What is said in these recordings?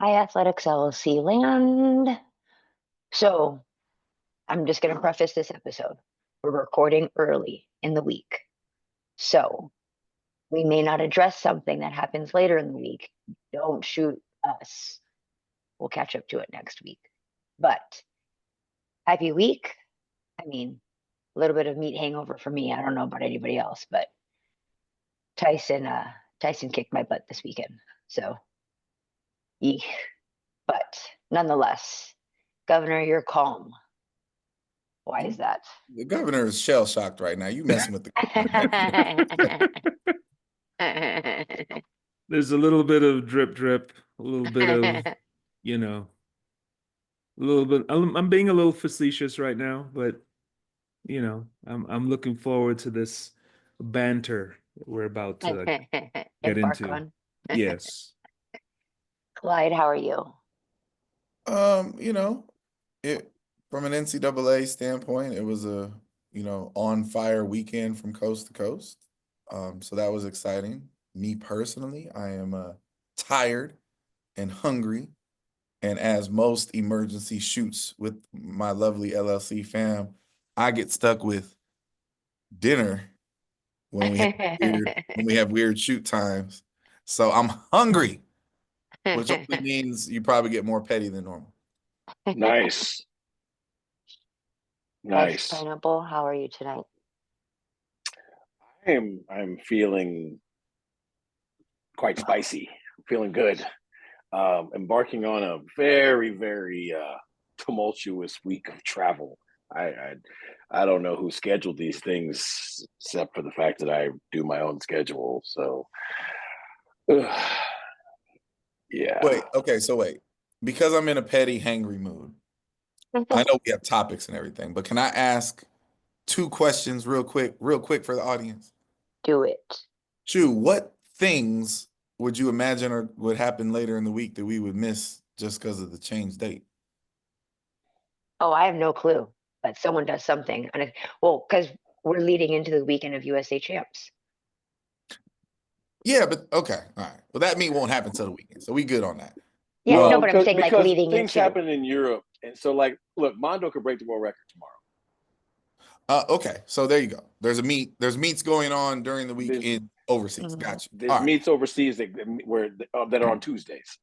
Hi, Athletics LLC land. So I'm just going to preface this episode. We're recording early in the week. So we may not address something that happens later in the week. Don't shoot us. We'll catch up to it next week. But happy week. I mean, a little bit of meat hangover for me. I don't know about anybody else, but Tyson kicked my butt this weekend. So, eek. But nonetheless, Governor, you're calm. Why is that? The governor is shell shocked right now. You messing with the There's a little bit of drip, a little bit of, you know, a little bit. I'm being a little facetious right now, but I'm looking forward to this banter that we're about to get Embark into. on. Yes. Clyde, how are you? you know, it from an NCAA standpoint, it was a, on fire weekend from coast to coast. So that was exciting. Me personally, I am tired and hungry. And as most emergency shoots with my lovely LLC fam, I get stuck with dinner when we have weird shoot times. So I'm hungry, which only means you probably get more petty than normal. Nice. Nice. Pineapple, how are you tonight? I'm feeling quite spicy. I'm feeling good. Embarking on a very, very tumultuous week of travel. I don't know who scheduled these things except for the fact that I do my own schedule. So yeah. Wait. Because I'm in a petty, hangry mood, I know we have topics and everything, but can I ask two questions real quick for the audience? Do it. Chu, what things would you imagine or would happen later in the week that we would miss just because of the change date? Oh, I have no clue, but someone does something. Well, because we're leading into the weekend of USA Champs. Yeah, but okay, all right. Well, that meet won't happen till the weekend, so we good on that. Yeah, Well, no, but I'm saying like because leading things into. happen in Europe, and so like, look, Mondo could break the world record tomorrow. Okay, so there you go. There's meets going on during the week in overseas. Gotcha. There's meets overseas that are on Tuesdays.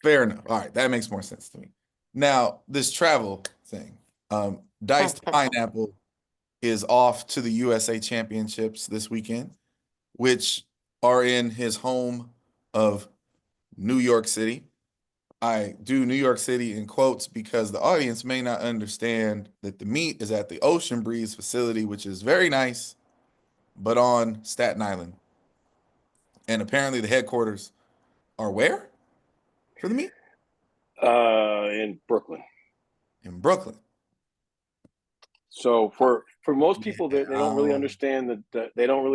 Fair enough. All right, that makes more sense to me. Now, this travel thing, Diced Pineapple is off to the USA Championships this weekend, which are in his home of New York City. I do New York City in quotes because the audience may not understand that the meet is at the Ocean Breeze facility, which is very nice, but on Staten Island. And apparently the headquarters are where for the meet? In Brooklyn. In Brooklyn. So for most people that they don't really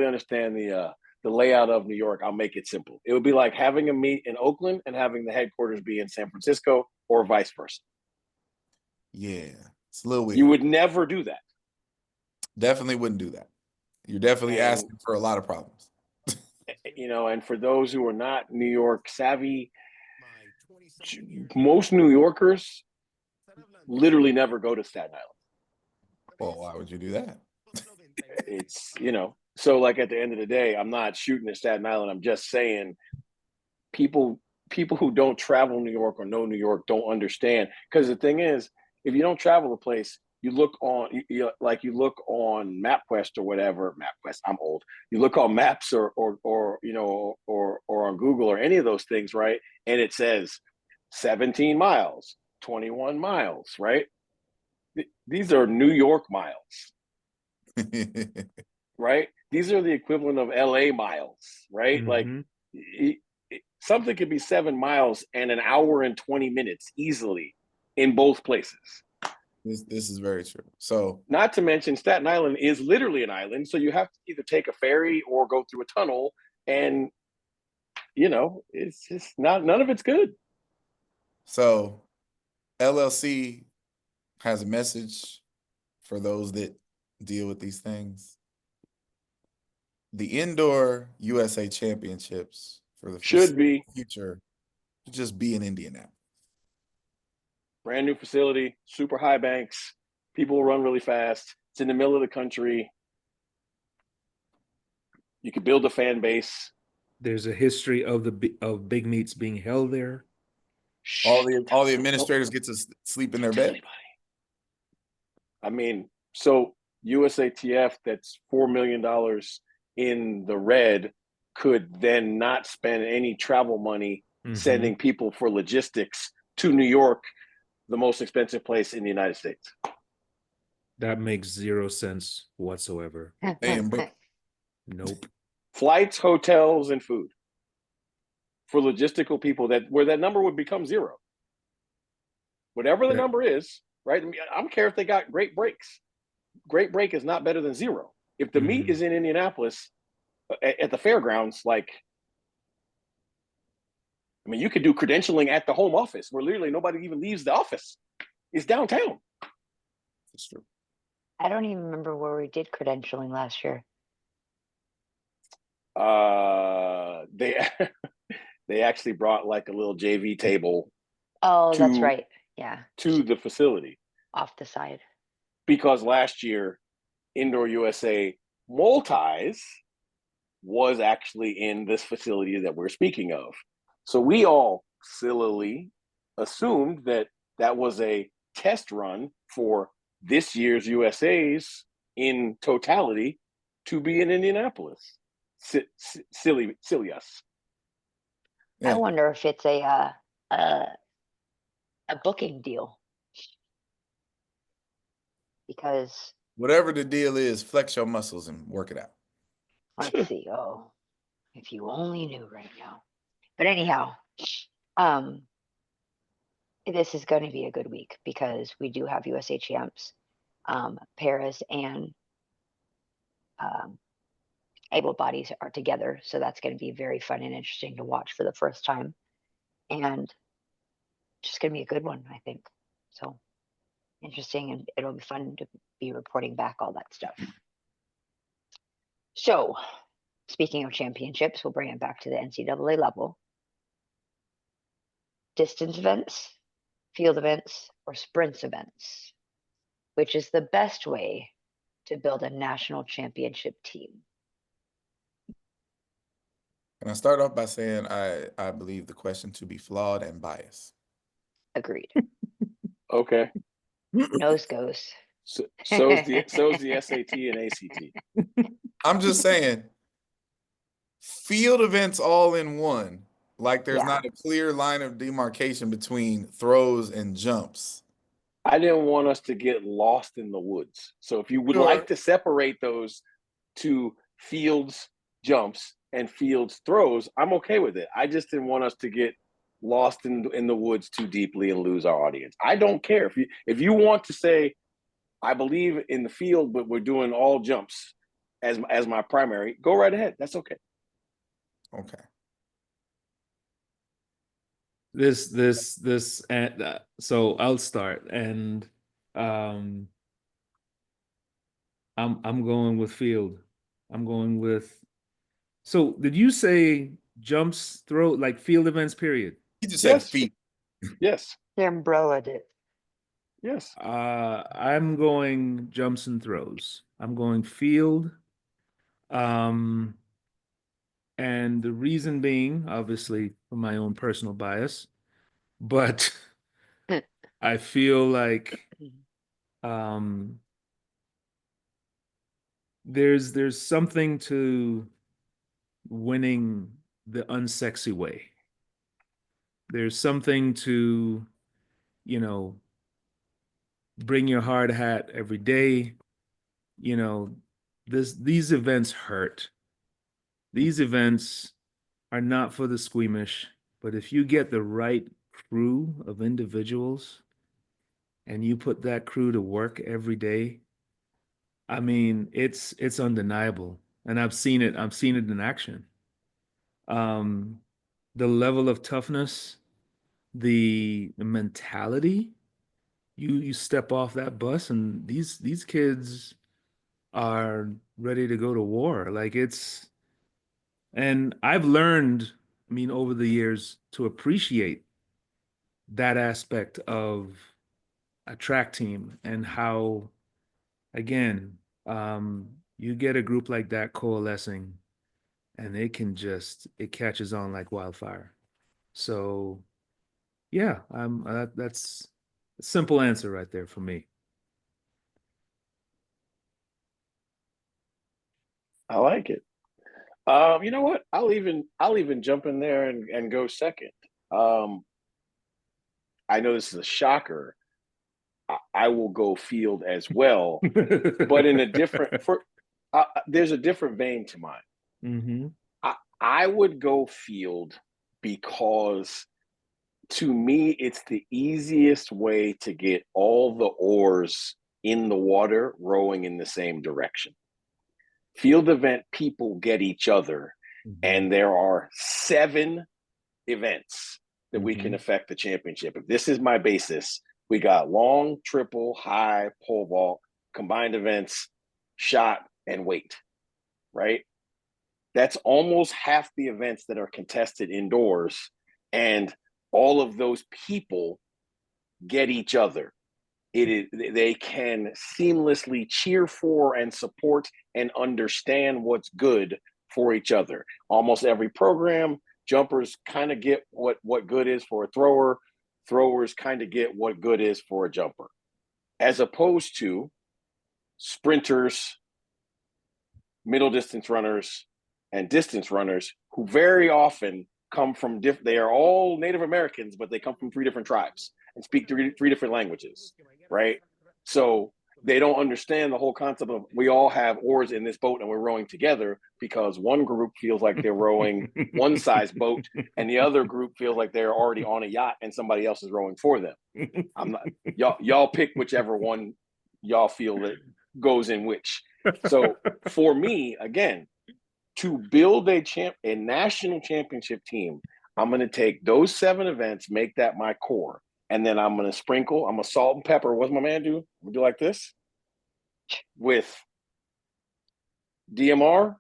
understand the layout of New York, I'll make it simple. It would be like having a meet in Oakland and having the headquarters be in San Francisco or vice versa. Yeah, it's a little weird. You would never do that. Definitely wouldn't do that. You're definitely asking for a lot of problems. And for those who are not New York savvy, most New Yorkers literally never go to Staten Island. Well, why would you do that? It's, so like at the end of the day, I'm not shooting at Staten Island. I'm just saying people who don't travel New York or know New York don't understand. Because the thing is, if you don't travel a place, you look on MapQuest or whatever. MapQuest, I'm old. You look on maps or on Google or any of those things, right? And it says 17 miles, 21 miles, right? These are New York miles. Right? These are the equivalent of LA miles, right? Mm-hmm. Like something could be 7 miles and an hour and 20 minutes easily in both places. This is very true. So, not to mention Staten Island is literally an island, so you have to either take a ferry or go through a tunnel, and it's just none of it's good. So LLC has a message for those that deal with these things. The indoor USA Championships for the should be future to just be in Indianapolis? Brand new facility, super high banks. People will run really fast. It's in the middle of the country. You could build a fan base. There's a history of of big meets being held there. All the administrators get to sleep in their Don't tell bed. anybody. I mean, so USATF, that's $4 million in the red, could then not spend any travel money sending people for logistics to New York, the most expensive place in the United States. That makes zero sense whatsoever. Damn, bro. Nope. Flights, hotels, and food for logistical people, that where that number would become zero. Whatever the Yeah. number is, right? I don't care if they got great breaks. Great break is not better than zero. If the meet is in Indianapolis at the fairgrounds, like, I mean, you could do credentialing at the home office where literally nobody even leaves the office. It's downtown. That's true. I don't even remember where we did credentialing last year. They they actually brought like a little JV table Oh, that's To- right. Yeah, to the facility off the side. because last year Indoor USA Multis was actually in this facility that we're speaking of. So we all sillily assumed that that was a test run for this year's USA's in totality to be in Indianapolis. Silly us. I Yeah. wonder if it's a booking deal, because Whatever the deal is, flex your muscles and work it out. let's see. Oh, if you only knew right now. But anyhow, this is going to be a good week because we do have USA champs, Paris and able bodies are together, so that's going to be very fun and interesting to watch for the first time, and just going to be a good one, I think. So interesting, and it'll be fun to be reporting back all that stuff. So speaking of championships, we'll bring it back to the NCAA level. Distance events, field events, or sprints events, which is the best way to build a national championship team? Can I start off by saying I believe the question to be flawed and biased. Agreed. Okay. Nose goes. So's the SAT and ACT. I'm just saying, field events all in one. Like there's Yeah. not a clear line of demarcation between throws and jumps. I didn't want us to get lost in the woods. So if you would Sure. like to separate those to fields jumps and fields throws, I'm okay with it. I just didn't want us to get lost in the woods too deeply and lose our audience. I don't care if you want to say I believe in the field, but we're doing all jumps as my primary. Go right ahead. That's okay. Okay. This and so I'll start, and I'm going with field. I'm going with. So did you say jumps, throw, like field events? Period. He just said Yes. feet. Yes. The umbrella did. Yes. I'm going jumps and throws. I'm going field. And the reason being, obviously, for my own personal bias, but I feel like there's something to winning the unsexy way. There's something to, bring your hard hat every day. These events hurt. These events are not for the squeamish, but if you get the right crew of individuals and you put that crew to work every day, I mean, it's undeniable. And I've seen it in action. The level of toughness, the mentality, you step off that bus and these kids are ready to go to war. And I've learned, over the years to appreciate that aspect of a track team and how, again, you get a group like that coalescing and it catches on like wildfire. So yeah, that's a simple answer right there for me. I like it. You know what? I'll even jump in there and go second. I know this is a shocker. I will go field as well, but in a different there's a different vein to mine. Mm-hmm. I would go field because to me it's the easiest way to get all the oars in the water rowing in the same direction. Field event people get each other, and there are 7 events that we can affect the championship. If this is my basis, we got long, triple, high, pole vault, combined events, shot, and weight, right? That's almost half the events that are contested indoors, and all of those people get each other. They can seamlessly cheer for and support and understand what's good for each other. Almost every program, jumpers kind of get what good is for a thrower. Throwers kind of get what good is for a jumper, as opposed to sprinters, middle distance runners, and distance runners who very often come from they are all Native Americans, but they come from 3 different tribes and speak 3 different languages, right? So they don't understand the whole concept of we all have oars in this boat and we're rowing together, because one group feels like they're rowing one size boat and the other group feels like they're already on a yacht and somebody else is rowing for them. I'm not y'all pick whichever one y'all feel that goes in which. So for me, again, to build a national championship team, I'm going to take those 7 events, make that my core, and then I'm going to sprinkle. I'm going to salt and pepper. What's my man do? We do like this with DMR,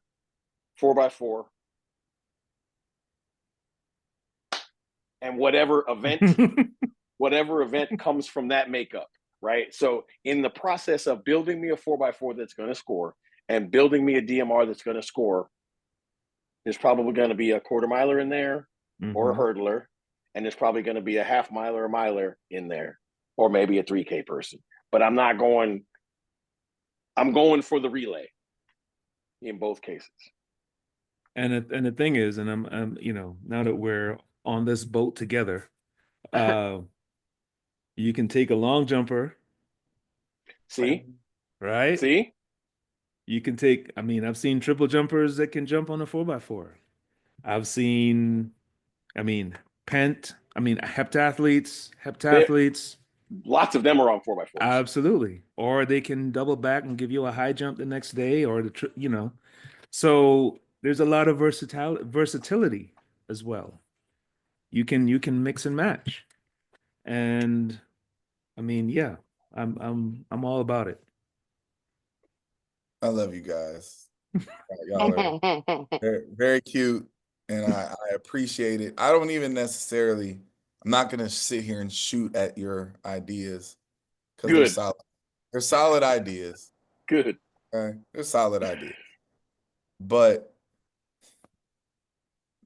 4x4, and whatever event comes from that makeup, right? So in the process of building me a 4x4 that's going to score and building me a DMR that's going to score, there's probably going to be a quarter miler in there or a hurdler, and there's probably going to be a half miler or miler in there, or maybe a 3K person. But I'm going for the relay in both cases. And the thing is, and I'm now that we're on this boat together, you can take a long jumper. See? Right? See? You can take, I've seen triple jumpers that can jump on a 4x4. I've seen, heptathletes. Lots of them are on 4x4s. Absolutely. Or they can double back and give you a high jump the next day, or So there's a lot of versatility as well. You can mix and match. And yeah, I'm all about it. I love you guys. Y'all are very, very cute, and I appreciate it. I don't even necessarily. I'm not gonna sit here and shoot at your ideas because they're solid. They're solid ideas. Good. Okay? They're solid ideas, but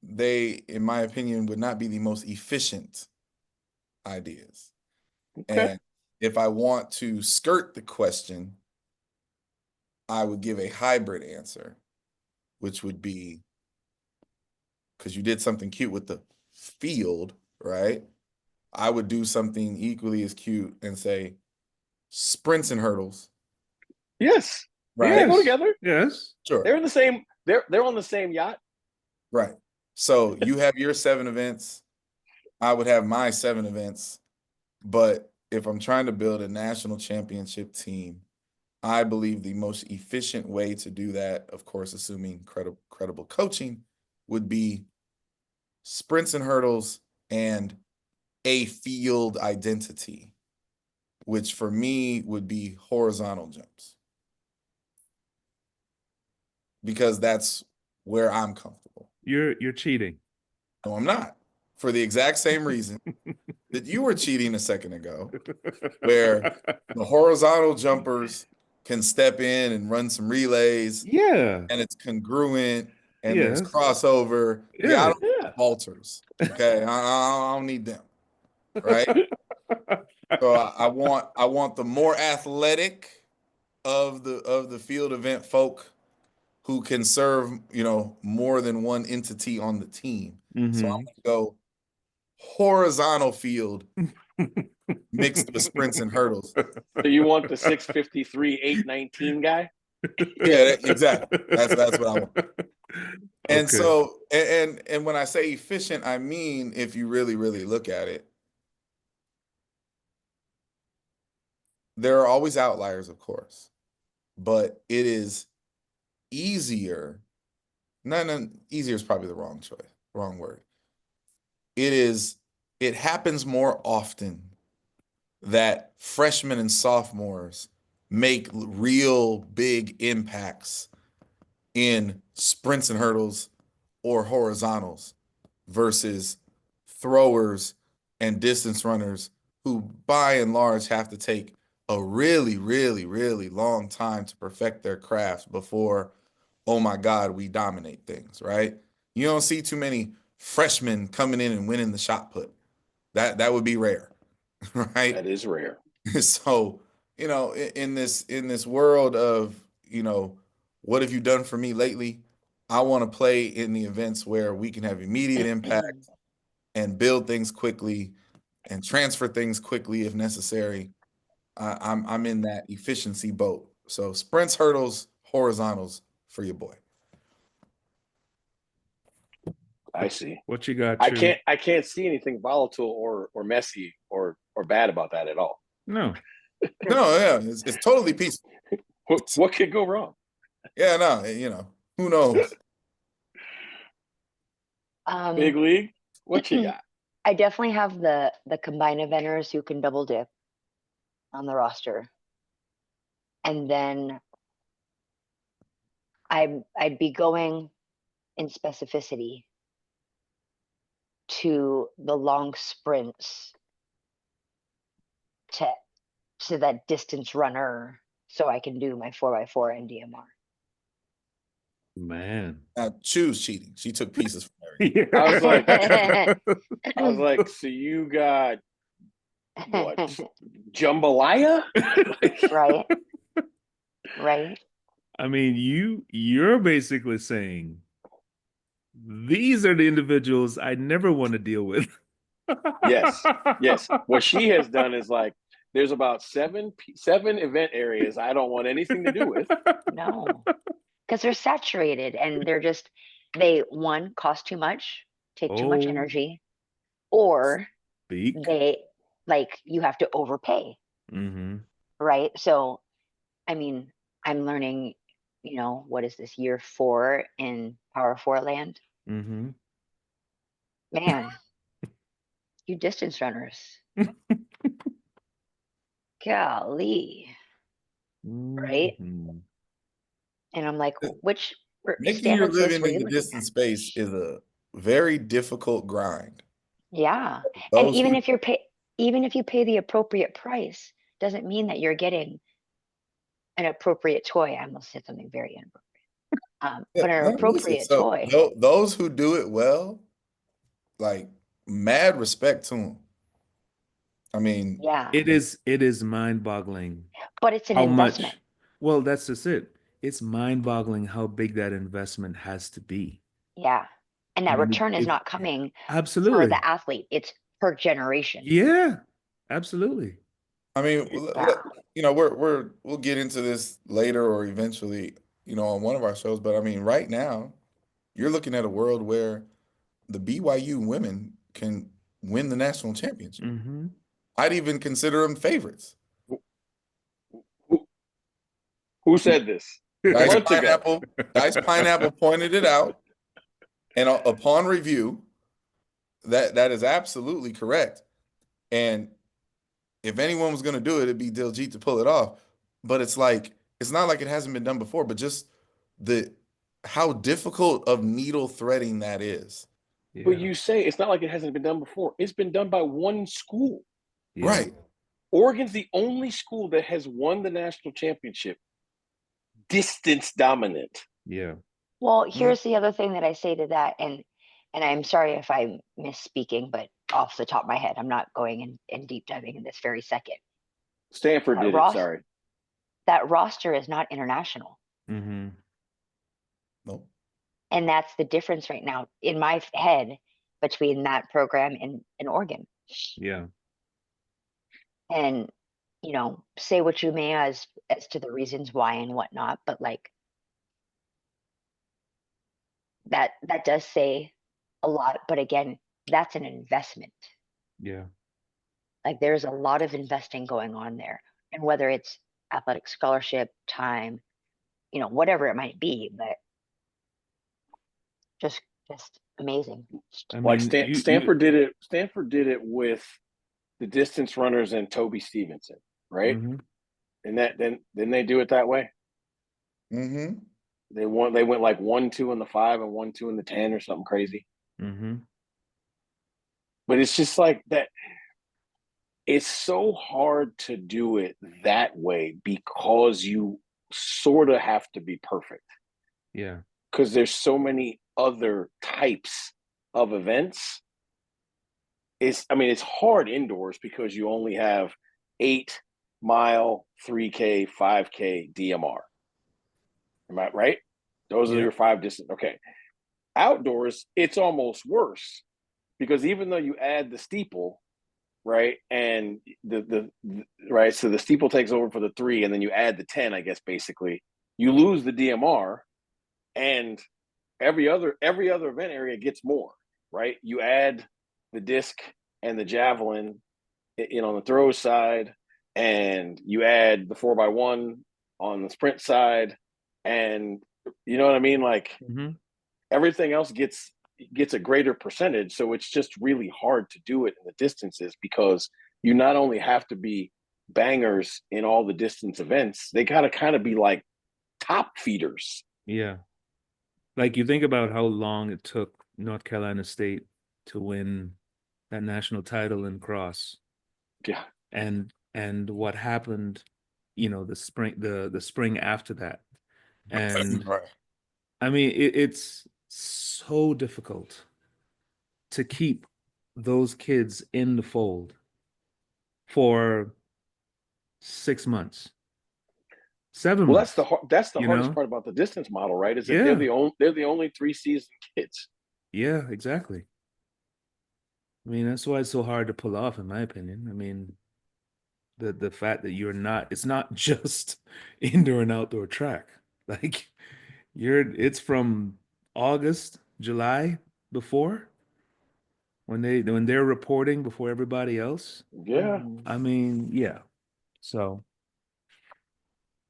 they, in my opinion, would not be the most efficient ideas. Okay. And if I want to skirt the question, I would give a hybrid answer, which would be, because you did something cute with the field, right? I would do something equally as cute and say sprints and hurdles. Yes. Right. They go together. Yes. Sure. They're in the same, they're on the same yacht. Right. So you have your 7 events. I would have my 7 events. But if I'm trying to build a national championship team, I believe the most efficient way to do that, of course, assuming credible coaching, would be sprints and hurdles and a field identity, which for me would be horizontal jumps, because that's where I'm comfortable. You're cheating. No, I'm not. for the exact same reason that you were cheating a second ago, where the horizontal jumpers can step in and run some relays, Yeah. and it's congruent, and there's Yes. crossover. Yeah, I Yeah. don't need vaulters. Okay, I don't need them. Right. So I want the more athletic of the field event folk who can serve, more than one entity on the team. So I'm Mhm. gonna go horizontal field mixed with sprints and hurdles. So you want the 653 819 guy? Yeah, exactly. That's what I want. And Okay. so and when I say efficient, I mean if you really, really look at it, there are always outliers, of course, but it is easier. No, easier is probably the wrong word. It happens more often that freshmen and sophomores make real big impacts in sprints and hurdles or horizontals versus throwers and distance runners who by and large have to take a really, really, really long time to perfect their craft before, oh my God, we dominate things, right? You don't see too many freshmen coming in and winning the shot put. That would be rare, right? That is rare. So, in this world of, what have you done for me lately? I want to play in the events where we can have immediate impact and build things quickly and transfer things quickly if necessary. I'm in that efficiency boat. So sprints, hurdles, horizontals for your boy. I see. What you got, I Chew? can't see anything volatile or messy or bad about that at all. No. No, yeah, it's totally peaceful. What could go wrong? Yeah, no, who knows? Big league? What you got? I definitely have the combined eventers who can double dip on the roster. And then I'd be going in specificity to the long sprints to that distance runner so I can do my 4x4 and DMR. Man. Now, choose cheating. She took pieces from everything. Yeah. I was like, so you got what? Jambalaya? Right. Right. I mean, you're basically saying these are the individuals I never want to deal with. Yes. What she has done is like, there's about seven event areas I don't want anything to do with. No. Because they're saturated and they cost too much, take too much Oh, energy, or speak. you have to overpay. Mm-hmm. Right. So, I mean, I'm learning, what is this, year 4 in Power 4 land? Mm-hmm. Man, you distance runners. Golly. Right. Mm-hmm. And I'm like, which Making your standards list living were in you the looking distance at? space is a very difficult grind. Yeah. And Those even who- if you pay the appropriate price, doesn't mean that you're getting an appropriate toy. I almost said something very inappropriate. Yeah, But an no, listen, appropriate so toy. those who do it well, like, mad respect to them. I mean, Yeah. It is mind-boggling But it's an how investment. much. Well, that's just it. It's mind-boggling how big that investment has to be. Yeah. And that And return is not coming for absolutely. the athlete. It's per generation. Yeah, absolutely. I mean, Yeah. we'll get into this later or eventually, on one of our shows. But I mean, right now, you're looking at a world where the BYU women can win the national championship. Mm-hmm. I'd even consider them favorites. Who said this? Dice Months ago. Pineapple pointed it out, and upon review, that is absolutely correct. And if anyone was going to do it, it'd be Diljit to pull it off. But it's not like it hasn't been done before, but just how difficult of needle threading that is. Yeah. But you say it's not like it hasn't been done before. It's been done by one school. Yeah. Right. Oregon's the only school that has won the national championship distance dominant. Yeah. Well, here's the other thing that I say to that, and I'm sorry if I'm misspeaking, but off the top of my head, I'm not going in and deep diving in this very second. Stanford That did it. Ross- Sorry. That roster is not international. Mm-hmm. Nope. And that's the difference right now in my head between that program and Oregon. Yeah. And, you know, say what you may as to the reasons why and whatnot, but like that does say a lot. But again, that's an investment. Yeah. Like there's a lot of investing going on there. And whether it's athletic scholarship, time, you know, whatever it might be, but just amazing. I Like mean, Stanford did it. Stanford did it with the distance runners and Toby Stevenson, right? Mm-hmm. And that then they do it that way. Mm-hmm. They went like 1-2 in the 5 and 1-2 in the 10 or something crazy. Mm-hmm. But it's just like that. It's so hard to do it that way because you sort of have to be perfect. Yeah. Because there's so many other types of events. It's hard indoors because you only have 8-mile, 3K, 5K, DMR. Am I right? Those are your 5 distance. Okay. Outdoors, it's almost worse because even though you add the steeple, right, and the right, so the steeple takes over for the 3, and then you add the 10, I guess basically, you lose the DMR, and every other event area gets more, right? You add the disc and the javelin, on the throw side, and you add the 4x1 on the sprint side, and you know what I mean, like Mm-hmm. everything else gets a greater percentage. So it's just really hard to do it in the distances because you not only have to be bangers in all the distance events, they got to kind of be like top feeders. Yeah. Like you think about how long it took North Carolina State to win that national title in cross. Yeah. And what happened, the spring after that. And Right. I mean, it's so difficult to keep those kids in the fold for 6 months, 7 Well, months. that's the you hardest know? part about the distance model, right? Is that Yeah. they're the only 3-season kids. Yeah, exactly. I mean, that's why it's so hard to pull off, in my opinion. I mean, the fact that it's not just indoor and outdoor track. Like it's from August, July before when they're reporting before everybody else. Yeah. I mean, yeah. So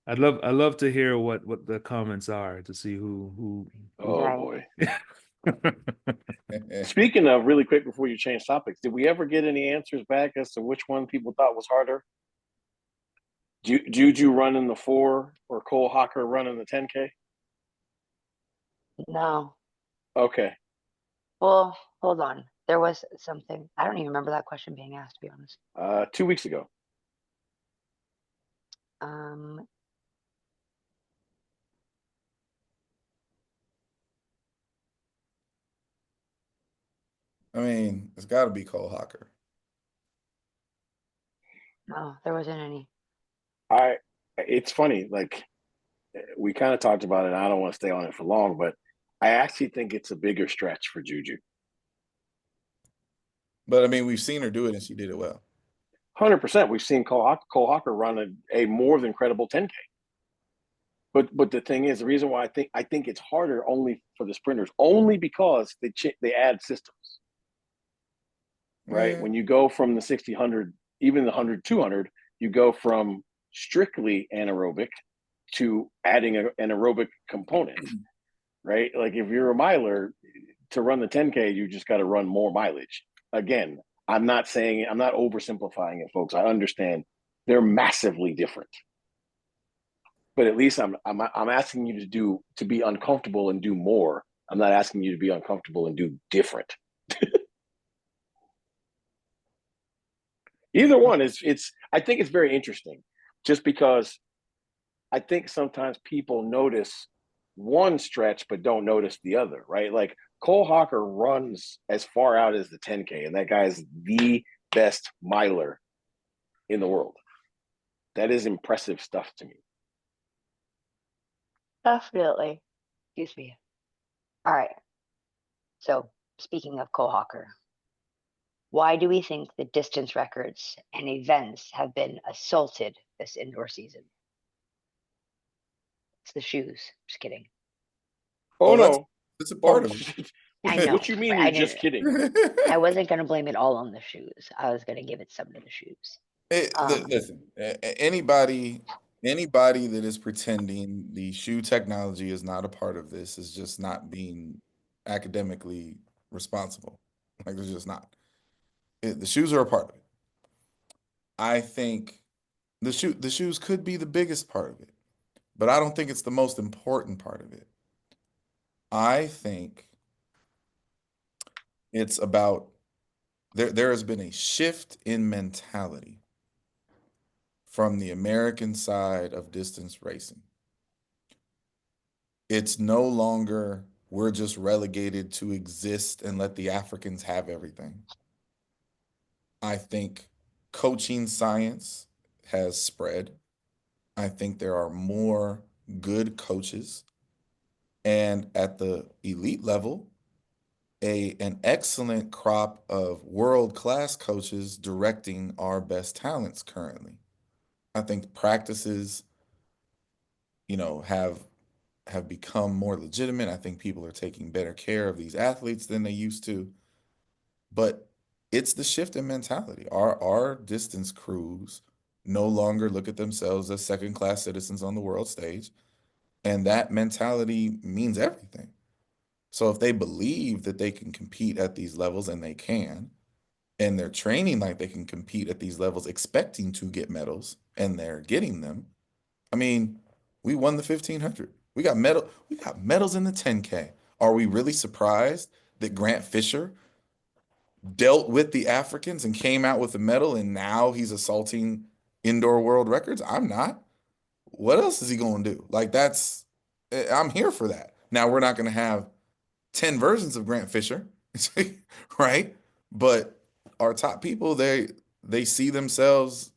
I'd love to hear what the comments are to see who Oh Right. boy. Speaking of, really quick before you change topics, did we ever get any answers back as to which one people thought was harder? Juju running the 4 or Cole Hocker running the 10K? No. Okay. Well, hold on. There was something. I don't even remember that question being asked, to be honest. 2 weeks ago. Um, I mean, it's got to be Cole Hocker. no, there wasn't any. It's funny, like we kind of talked about it. I don't want to stay on it for long, but I actually think it's a bigger stretch for Juju. But I mean, we've seen her do it, and she did it well. 100%. We've seen Cole Hocker run a more than credible 10K. But the thing is, the reason why I think it's harder only for the sprinters, only because they add systems, right? Yeah. When you go from the 60, 100, even the 100, 200, you go from strictly anaerobic to adding an aerobic component, right? Like if you're a miler, to run the 10K, you just got to run more mileage. Again, I'm not oversimplifying it, folks. I understand they're massively different. But at least I'm asking you to be uncomfortable and do more. I'm not asking you to be uncomfortable and do different. Either one is I think it's very interesting just because I think sometimes people notice one stretch but don't notice the other, right? Like Cole Hawker runs as far out as the 10K, and that guy is the best miler in the world. That is impressive stuff to me. Definitely. Excuse me. All right. So speaking of Cole Hawker, why do we think the distance records and events have been assaulted this indoor season? It's the shoes. Just kidding. Oh, no. That's a part of I know. What you mean but you're just kidding? it. I wasn't going to blame it all on the shoes. I was going to give it some to the shoes. Listen, anybody that is pretending the shoe technology is not a part of this is just not being academically responsible. Like they're just not. The shoes are a part of it. I think the shoes could be the biggest part of it, but I don't think it's the most important part of it. I think it's about there has been a shift in mentality from the American side of distance racing. It's no longer we're just relegated to exist and let the Africans have everything. I think coaching science has spread. I think there are more good coaches. And at the elite level, an excellent crop of world-class coaches directing our best talents currently. I think practices, have become more legitimate. I think people are taking better care of these athletes than they used to. But it's the shift in mentality. Our distance crews no longer look at themselves as second-class citizens on the world stage, and that mentality means everything. So if they believe that they can compete at these levels, and they can, and they're training like they can compete at these levels, expecting to get medals, and they're getting them. I mean, we won the 1500. We got medals in the 10K. Are we really surprised that Grant Fisher dealt with the Africans and came out with a medal, and now he's assaulting indoor world records? I'm not. What else is he going to do? Like I'm here for that. Now we're not going to have 10 versions of Grant Fisher, right? But our top people, they see themselves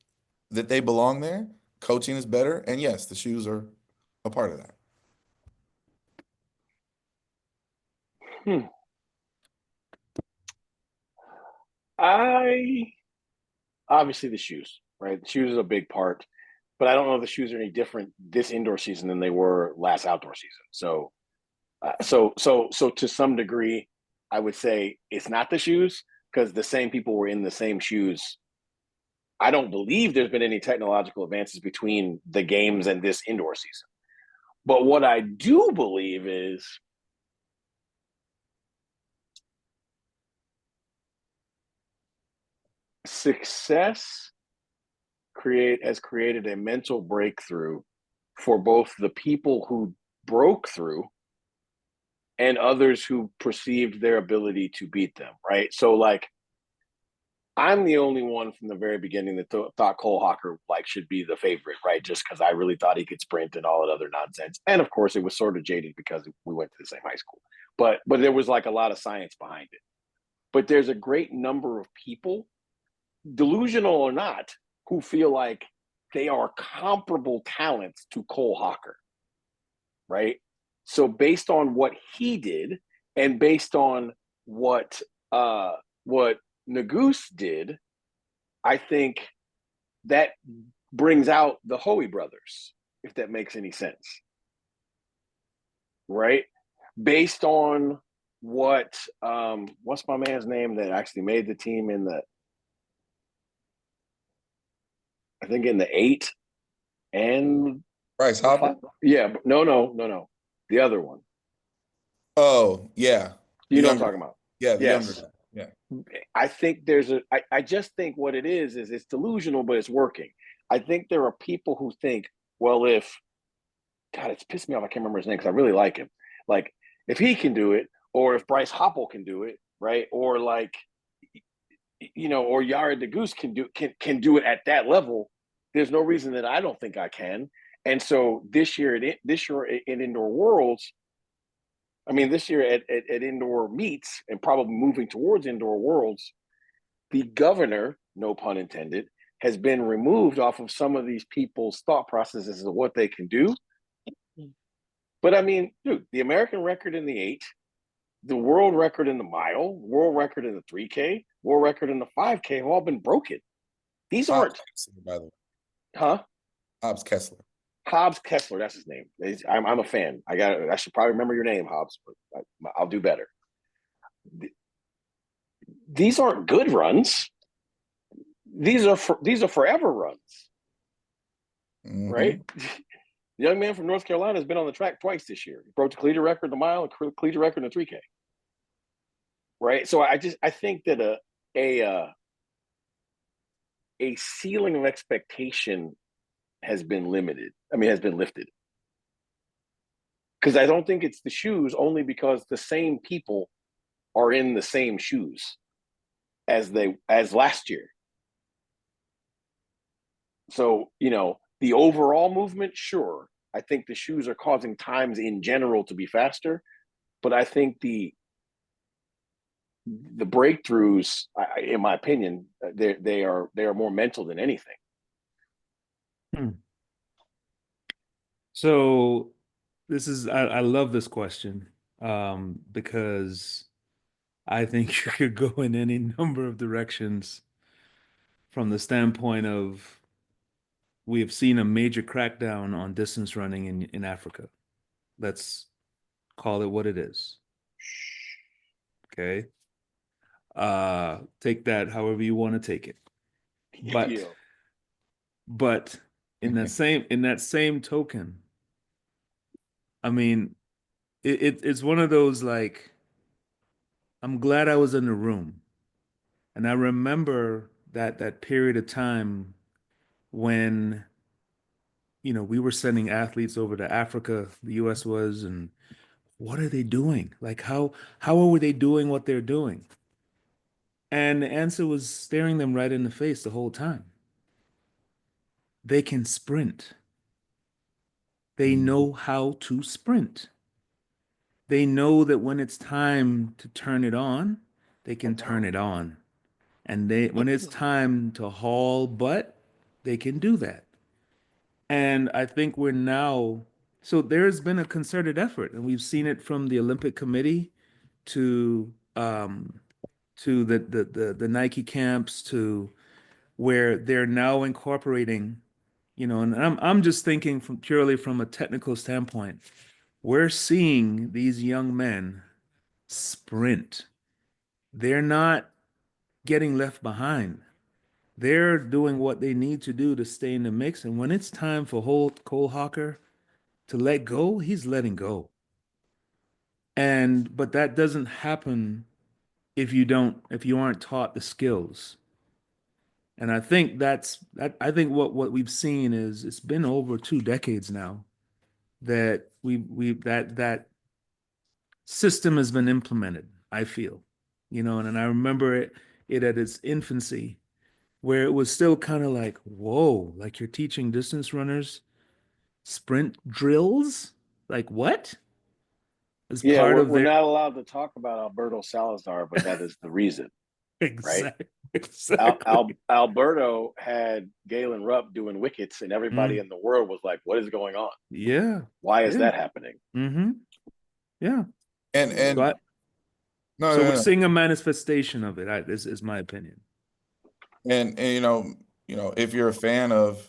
that they belong there. Coaching is better, and yes, the shoes are a part of that. I obviously the shoes, right? The shoes is a big part, but I don't know if the shoes are any different this indoor season than they were last outdoor season. So to some degree, I would say it's not the shoes because the same people were in the same shoes. I don't believe there's been any technological advances between the games and this indoor season. But what I do believe is success has created a mental breakthrough for both the people who broke through and others who perceived their ability to beat them, right? So like I'm the only one from the very beginning that thought Cole Hawker should be the favorite, right? Just because I really thought he could sprint and all that other nonsense. And of course, it was sort of jaded because we went to the same high school. But there was a lot of science behind it. But there's a great number of people, delusional or not, who feel like they are comparable talents to Cole Hawker, right? So based on what he did, and based on what Nagoose did, I think that brings out the Hoey brothers, if that makes any sense, right? Based on what's my man's name that actually made the team in the 8 and Bryce Hopper? Yeah, no. The other one. Oh, yeah. You know what I'm talking about. Yeah, the younger Yes. guy. Yeah. I think I just think what it is it's delusional, but it's working. I think there are people who think, well, if God, it's pissed me off. I can't remember his name because I really like him. Like, if he can do it, or if Bryce Hopple can do it, right? Or like, or Yara the Goose can do it at that level. There's no reason that I don't think I can. And so this year in Indoor Worlds, this year at Indoor Meets, and probably moving towards Indoor Worlds, the governor, no pun intended, has been removed off of some of these people's thought processes of what they can do. But dude, the American record in the 8, the world record in the mile, world record in the 3K, world record in the 5K have all been broken. These aren't, Kessler, by the way. huh? Hobbs Kessler. Hobbs Kessler, that's his name. I'm a fan. I should probably remember your name, Hobbs, but I'll do better. These aren't good runs. These are forever runs, right? The young man from North Carolina has been on the track twice this year. He broke the collegiate record in the mile and collegiate record in the 3K. Right. So I think that a ceiling of expectation has been lifted. Because I don't think it's the shoes, only because the same people are in the same shoes as last year. So, the overall movement, sure. I think the shoes are causing times in general to be faster, but I think the breakthroughs, in my opinion, they are more mental than anything. So this is I love this question because I think you could go in any number of directions from the standpoint of we have seen a major crackdown on distance running in Africa. Let's call it what it is. Okay. Take that however you want to take it. But in that same token, it's one of those, like, I'm glad I was in the room. And I remember that period of time when, we were sending athletes over to Africa, the US was, and what are they doing? Like, how are they doing what they're doing? And the answer was staring them right in the face the whole time. They can sprint. They know how to sprint. They know that when it's time to turn it on, they can turn it on. And when it's time to haul butt, they can do that. And I think so there's been a concerted effort, and we've seen it from the Olympic Committee to the Nike camps, to where they're now incorporating, and I'm just thinking purely from a technical standpoint. We're seeing these young men sprint. They're not getting left behind. They're doing what they need to do to stay in the mix. And when it's time for Cole Hawker to let go, he's letting go. But that doesn't happen if you aren't taught the skills. And I think I think what we've seen is it's been over 2 decades now that that system has been implemented, I feel, and I remember it at its infancy, where it was still kind of like, whoa, like you're teaching distance runners sprint drills? Like what? As part of we're not allowed to talk about Alberto Salazar, but that is the reason. Exactly. Right? Exactly. Alberto had Galen Rupp doing wickets, and everybody in the world was like, what is going on? Yeah. Why is that happening? Mm-hmm. Yeah. And we're seeing a manifestation of it, is my opinion. And if you're a fan of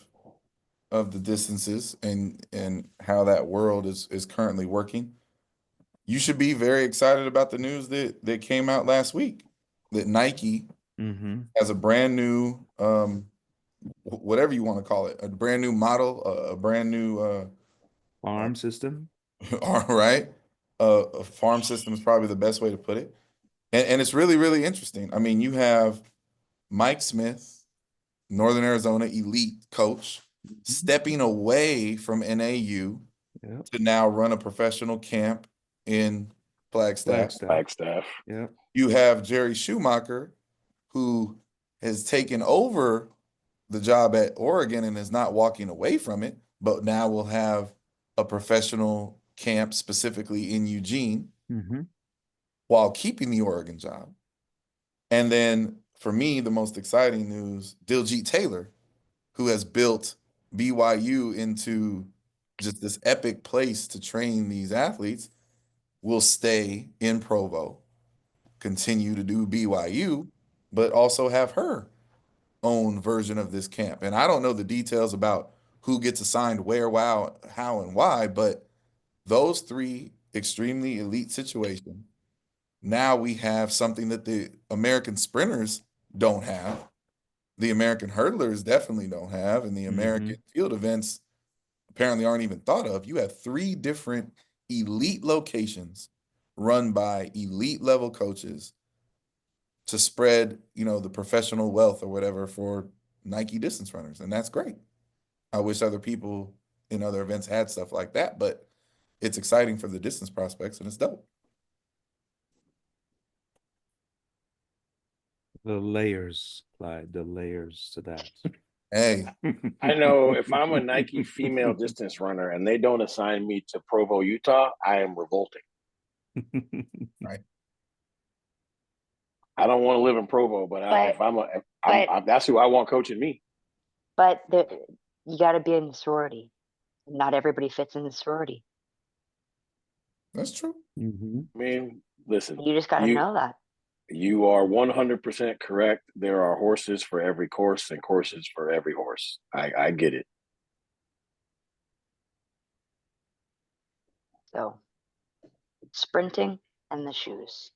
the distances and how that world is currently working, you should be very excited about the news that came out last week, that Nike has a brand new whatever you want to call it, a brand new model, a brand new farm system. All right. A farm system is probably the best way to put it. And it's really, really interesting. I mean, you have Mike Smith, Northern Arizona elite coach, stepping away from NAU to now run a professional camp in Flagstaff. Flagstaff. Yeah. You have Jerry Schumacher, who has taken over the job at Oregon and is not walking away from it, but now will have a professional camp specifically in Eugene Mm-hmm. while keeping the Oregon job. And then for me, the most exciting news, Diljit Taylor, who has built BYU into just this epic place to train these athletes, will stay in Provo, continue to do BYU, but also have her own version of this camp. And I don't know the details about who gets assigned where, wow, how, and why, but those three extremely elite situations. Now we have something that the American sprinters don't have. The American hurdlers definitely don't have, and the American field events apparently aren't even thought of. You have three different elite locations run by elite level coaches to spread, the professional wealth or whatever for Nike distance runners. And that's great. I wish other people in other events had stuff like that, but it's exciting for the distance prospects and it's dope. The layers, Clyde, the layers to that. Hey, I know if I'm a Nike female distance runner and they don't assign me to Provo, Utah, I am revolting. right. I don't want to live in Provo, but that's who I want coaching me. But you got to be in the sorority. Not everybody fits in the sorority. That's true. Mm-hmm. I mean, listen, You just got to know that. You are 100% correct. There are horses for every course and courses for every horse. I get it. So, sprinting and the shoes.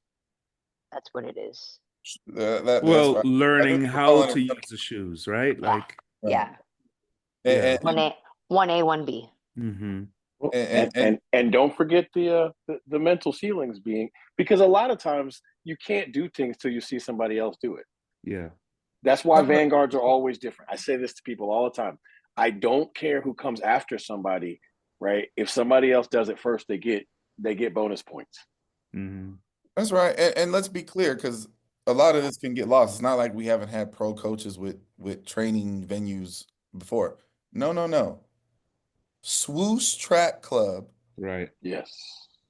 That's what it is. That's Well, right. learning how to use the shoes, right? Like, Yeah. And, 1A, 1B. mm-hmm. And don't forget the mental ceilings being, because a lot of times you can't do things till you see somebody else do it. Yeah. That's why vanguards are always different. I say this to people all the time. I don't care who comes after somebody, right? If somebody else does it first, they get bonus points. Mm-hmm. That's right. And let's be clear, because a lot of this can get lost. It's not like we haven't had pro coaches with training venues before. No. Swoosh Track Club. Right. Yes.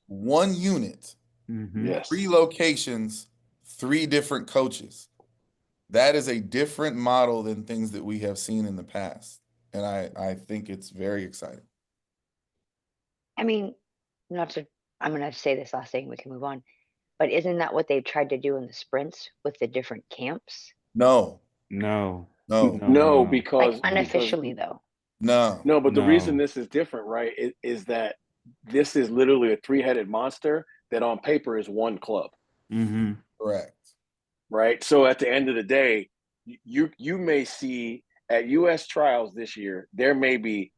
1 unit. Mm-hmm. Yes. 3 locations, 3 different coaches. That is a different model than things that we have seen in the past. And I think it's very exciting. I mean, I'm going to say this last thing, we can move on. But isn't that what they've tried to do in the sprints with the different camps? No, because Like unofficially, though. No. But the reason this is different, right, is that this is literally a 3-headed monster that on paper is one club. Mm-hmm. Correct. Right. So at the end of the day, you may see at US trials this year, there may be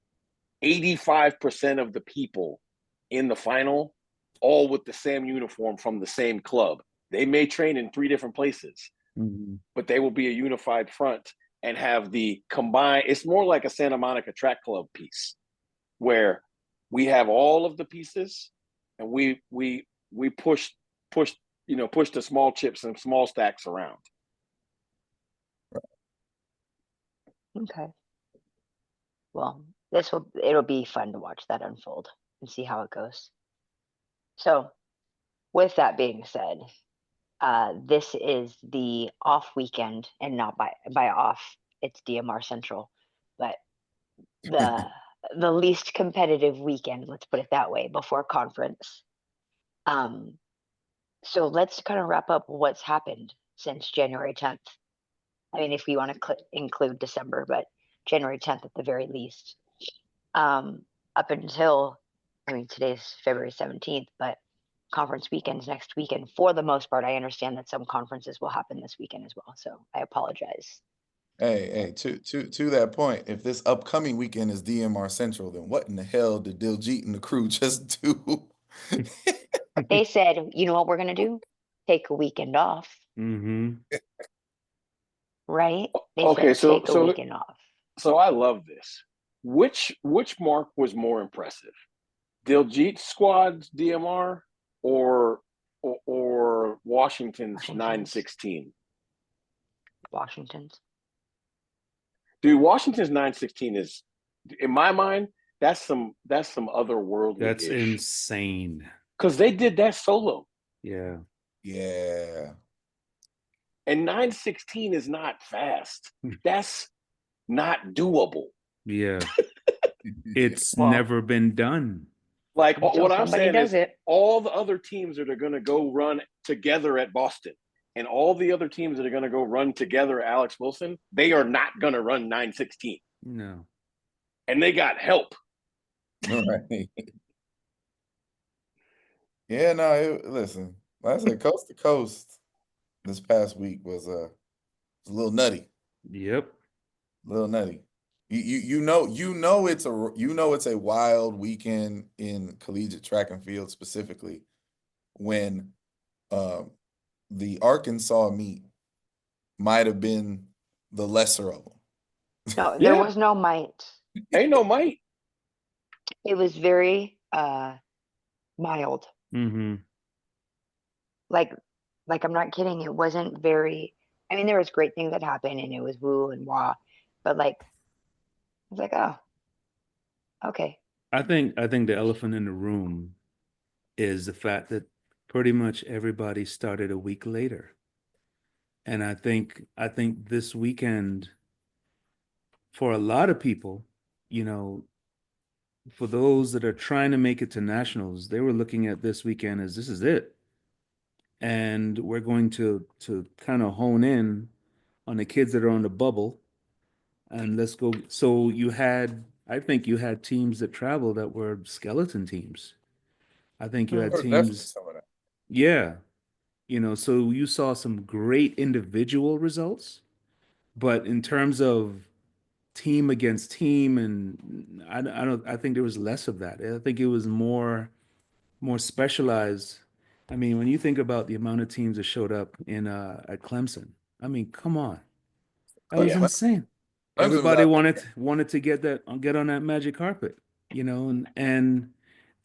85% of the people in the final, all with the same uniform from the same club. They may train in 3 different places, but they will be a unified front and have the combined. It's more like a Santa Monica track club piece where we have all of the pieces and we push the small chips and small stacks around. Okay. Well, it'll be fun to watch that unfold and see how it goes. So, with that being said, this is the off weekend, and not by off, it's DMR Central, but the least competitive weekend, let's put it that way, before conference. So let's kind of wrap up what's happened since January 10th. I mean, if we want to include December, but January 10th at the very least. Up until, today's February 17th, but conference weekends next weekend. For the most part, I understand that some conferences will happen this weekend as well. So I apologize. Hey, to that point, if this upcoming weekend is DMR Central, then what in the hell did Diljit and the crew just do? They said, you know what we're going to do? Take a weekend off. Mm-hmm. Right? They Okay, said take a weekend off. So I love this. Which mark was more impressive? Diljit's squad's DMR or or Washington's Washington's. 9-16? Washington's. Dude, Washington's 9-16 is, in my mind, that's some otherworldly. That's insane. Because they did that solo. Yeah. Yeah. And 9-16 is not fast. That's not doable. Yeah. It's Well, never been done. Like until what I'm somebody saying does is it. all the other teams that are going to go run together at Boston and all the other teams that are going to go run together at Alex Wilson, they are not going to run 9-16. No. And they got help. Right. Yeah, no, listen, like I said, coast to coast this past week was a little nutty. Yep. A little nutty. You know it's a wild weekend in collegiate track and field, specifically when the Arkansas meet might have been the lesser of them. No, there Yeah. was no might. Ain't no might. It was very mild. Mm-hmm. Like I'm not kidding. It wasn't very. I mean, there was great things that happened, and it was woo and wah, but like, I was like, oh, okay. I think the elephant in the room is the fact that pretty much everybody started a week later. And I think this weekend, for a lot of people, you know, for those that are trying to make it to nationals, they were looking at this weekend as this is it. And we're going to kind of hone in on the kids that are on the bubble. And let's go. So I think you had teams that traveled that were skeleton teams. I think you had There was definitely teams, some of that. yeah, so you saw some great individual results, but in terms of team against team, and I think there was less of that. I think it was more specialized. I mean, when you think about the amount of teams that showed up in at Clemson, I mean, come on, that was Yeah. insane. Clemson was Everybody out wanted to get on that magic carpet, and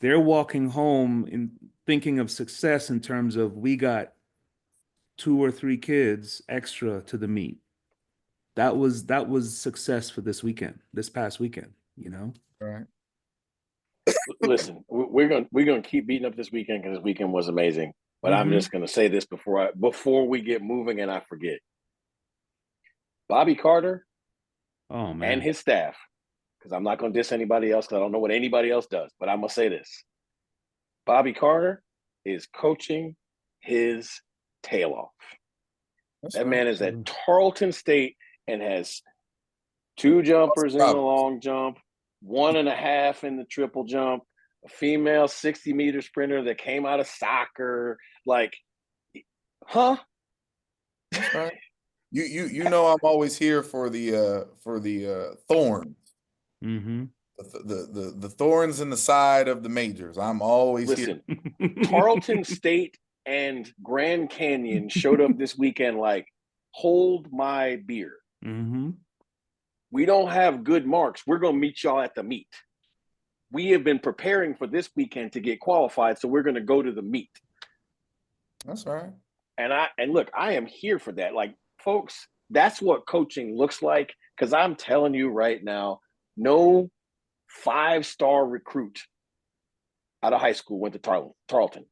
they're walking home and thinking of success in terms of we got 2 or 3 kids extra to the meet. That was success for this past weekend. right. Listen, we're gonna keep beating up this weekend because this weekend was amazing. But I'm just gonna say this before we get moving and I forget. Bobby Carter Oh and man. his staff, because I'm not gonna diss anybody else because I don't know what anybody else does, but I'm gonna say this. Bobby Carter is coaching his tail off. That's That right. man is at Tarleton State and has 2 jumpers in the Problems. long jump, 1.5 in the triple jump, a female 60-meter sprinter that came out of soccer. Like, huh? That's right. You know I'm always here for the thorns. Mm-hmm. The thorns in the side of the majors. I'm always Listen, here. Tarleton State and Grand Canyon showed up this weekend like, hold my beer. Mm-hmm. We don't have good marks. We're going to meet y'all at the meet. We have been preparing for this weekend to get qualified, so we're going to go to the meet. That's right. And look, I am here for that. Like, folks, that's what coaching looks like. Because I'm telling you right now, no 5-star recruit out of high school went to Tarleton.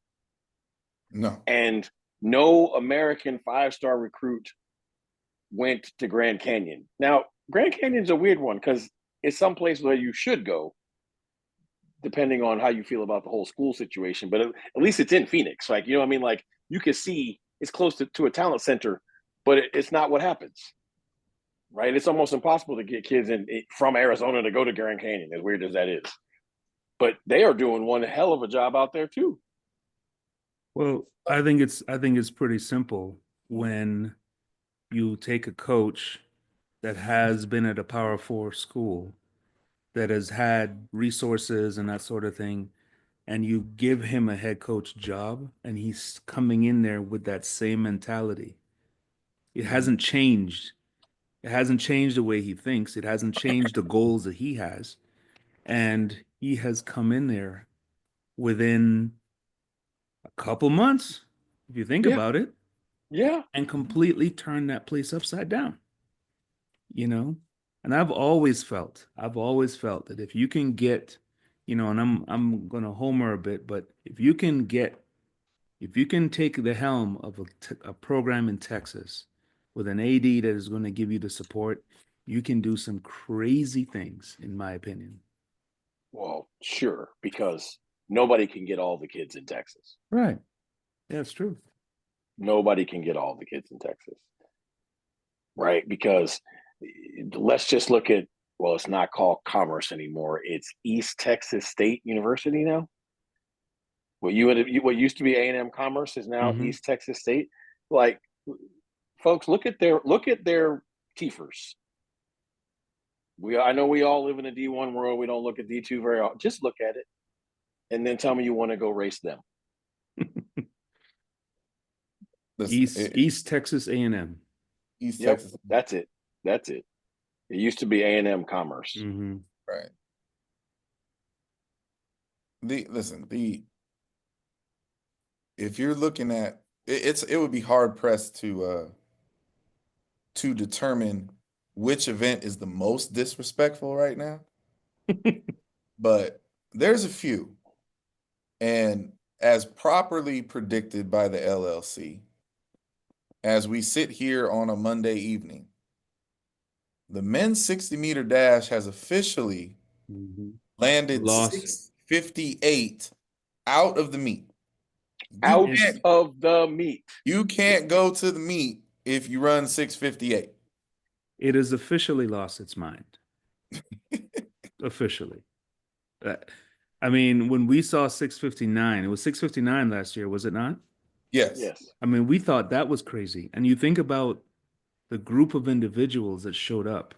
No. And no American 5-star recruit went to Grand Canyon. Now, Grand Canyon's a weird one because it's some place where you should go, depending on how you feel about the whole school situation. But at least it's in Phoenix. Like, you know what I mean? Like, you can see it's close to a talent center, but it's not what happens. Right? It's almost impossible to get kids from Arizona to go to Grand Canyon, as weird as that is. But they are doing one hell of a job out there too. Well, I think it's pretty simple when you take a coach that has been at a Power 4 school, that has had resources and that sort of thing, and you give him a head coach job, and he's coming in there with that same mentality. It hasn't changed. It hasn't changed the way he thinks. It hasn't changed the goals that he has. And he has come in there within a couple months. if you think Yeah. about it, Yeah. and completely turn that place upside down, you know? And I've always felt that if you can get, you know, and I'm gonna homer a bit, but if you can take the helm of a program in Texas with an AD that is going to give you the support, you can do some crazy things, in my opinion. Well, sure, because nobody can get all the kids in Texas. Right. Yeah, it's true. Nobody can get all the kids in Texas. Right? Because let's just look at, well, it's not called Commerce anymore. It's East Texas State University now. What used to be A&M Commerce is now East Texas State. Like, folks, look at their TFers. I know we all live in a D1 world. We don't look at D2 very often. Just look at it, and then tell me you want to go race them. Listen, East Texas A&M. East Yep, Texas, that's it. It used to be A&M Commerce. right? If you're looking at it would be hard pressed to determine which event is the most disrespectful right now. But there's a few. And as properly predicted by the LLC, as we sit here on a Monday evening, the men's 60-meter dash has officially landed Lost. 658 out of the meet. Out of the meet. You can't go to the meet if you run 658. It has officially lost its mind. Officially. I mean, when we saw 659, it was 659 last year, was it not? Yes. Yes. I mean, we thought that was crazy. And you think about the group of individuals that showed up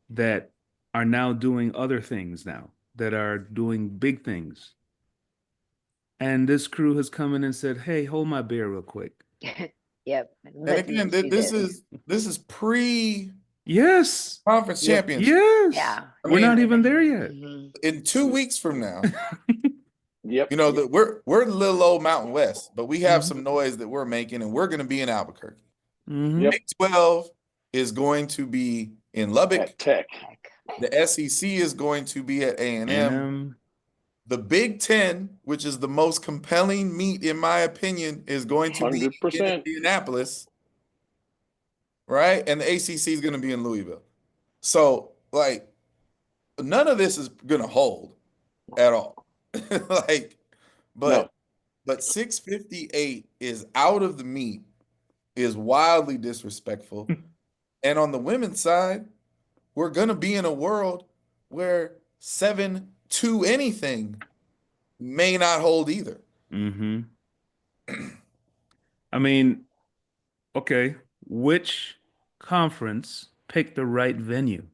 that are now doing other things now, that are doing big things. And this crew has come in and said, hey, hold my beer real quick. Yep. And again, this is pre Yes. conference championship. Yes. Yeah. We're not even there yet. In 2 weeks from now, Yep. you know that we're a little old Mountain West, but we have some noise that we're making, and we're going to be in Albuquerque. Yep. Big 12 is going to be in Lubbock. At Tech. The SEC is going to be at A&M. A&M. The Big 10, which is the most compelling meet in my opinion, is going to be in 100%. Indianapolis, right? And the ACC is going to be in Louisville. So, like, none of this is going to hold at all. But 658 is out of the meet, is wildly disrespectful. And on the women's side, we're going to be in a world where 7-2 anything may not hold either. I mean, okay, which conference picked the right venue?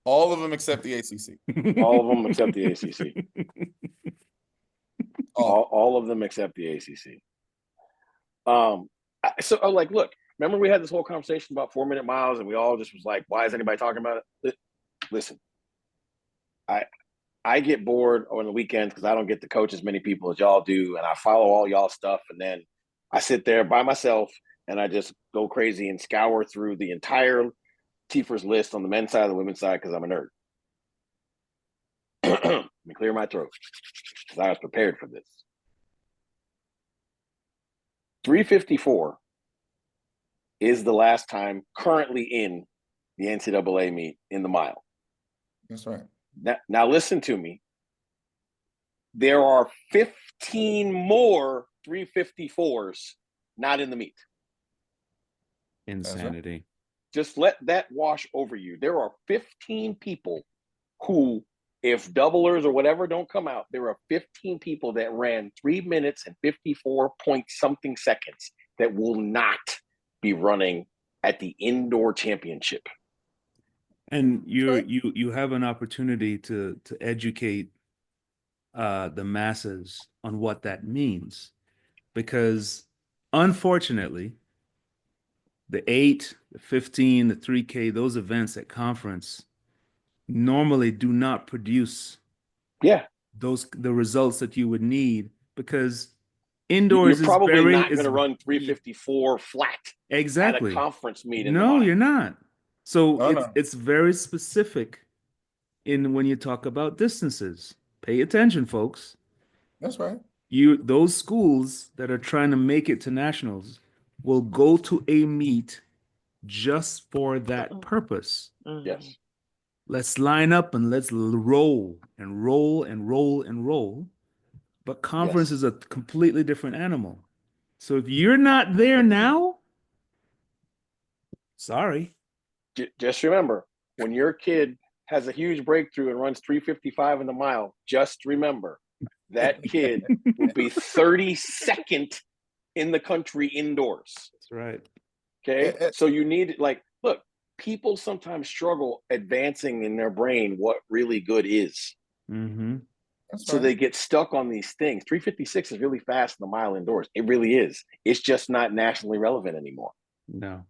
All of them except the ACC. All of them except the ACC. All of them except the ACC. So like, look, remember we had this whole conversation about 4-minute miles, and we all just was like, why is anybody talking about it? Listen, I get bored on the weekends because I don't get to coach as many people as y'all do, and I follow all y'all stuff, and then I sit there by myself and I just go crazy and scour through the entire Tfers list on the men's side and the women's side because I'm a nerd. Let me clear my throat because I was prepared for this. 354 is the last time currently in the NCAA meet in the mile. That's right. Now listen to me. There are 15 more 354s not in the meet. Insanity. Right. Just let that wash over you. There are 15 people who, if doublers or whatever don't come out, there are 15 people that ran 3 minutes and 54 point something seconds that will not be running at the indoor championship. And you have an opportunity to educate the masses on what that means, because unfortunately, the 8, the 15, the 3K, those events at conference normally do not produce the results that you would need, because Indoors You're is probably very not going is to run 354 flat at a exactly. conference meet in the No, mile. you're not. So Oh, no. it's very specific in when you talk about distances. Pay attention, folks. That's right. Those schools that are trying to make it to nationals will go to a meet just for that purpose. Yes. Let's line up and let's roll and roll and roll and roll. But conference Yes. is a completely different animal. So if you're not there now, sorry. Just remember, when your kid has a huge breakthrough and runs 355 in the mile, just remember that kid will be 32nd in the country indoors. That's right. Okay. So you need, like, look, people sometimes struggle advancing in their brain what really good is. Mm-hmm. That's So right. they get stuck on these things. 356 is really fast in the mile indoors. It really is. It's just not nationally relevant anymore. No.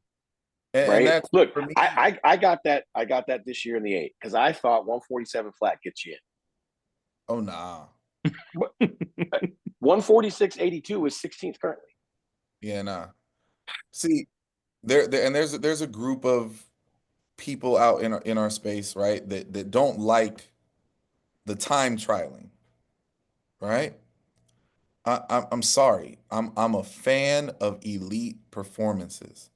And Right. that's Look, for me. I got that. I got that this year in the 8 because I thought 147 flat gets you in. Oh, nah. 146.82 is 16th currently. Yeah, nah. See, there's a group of people out in our space, right, that don't like the time trialing, right? I'm sorry. I'm a fan of elite performances.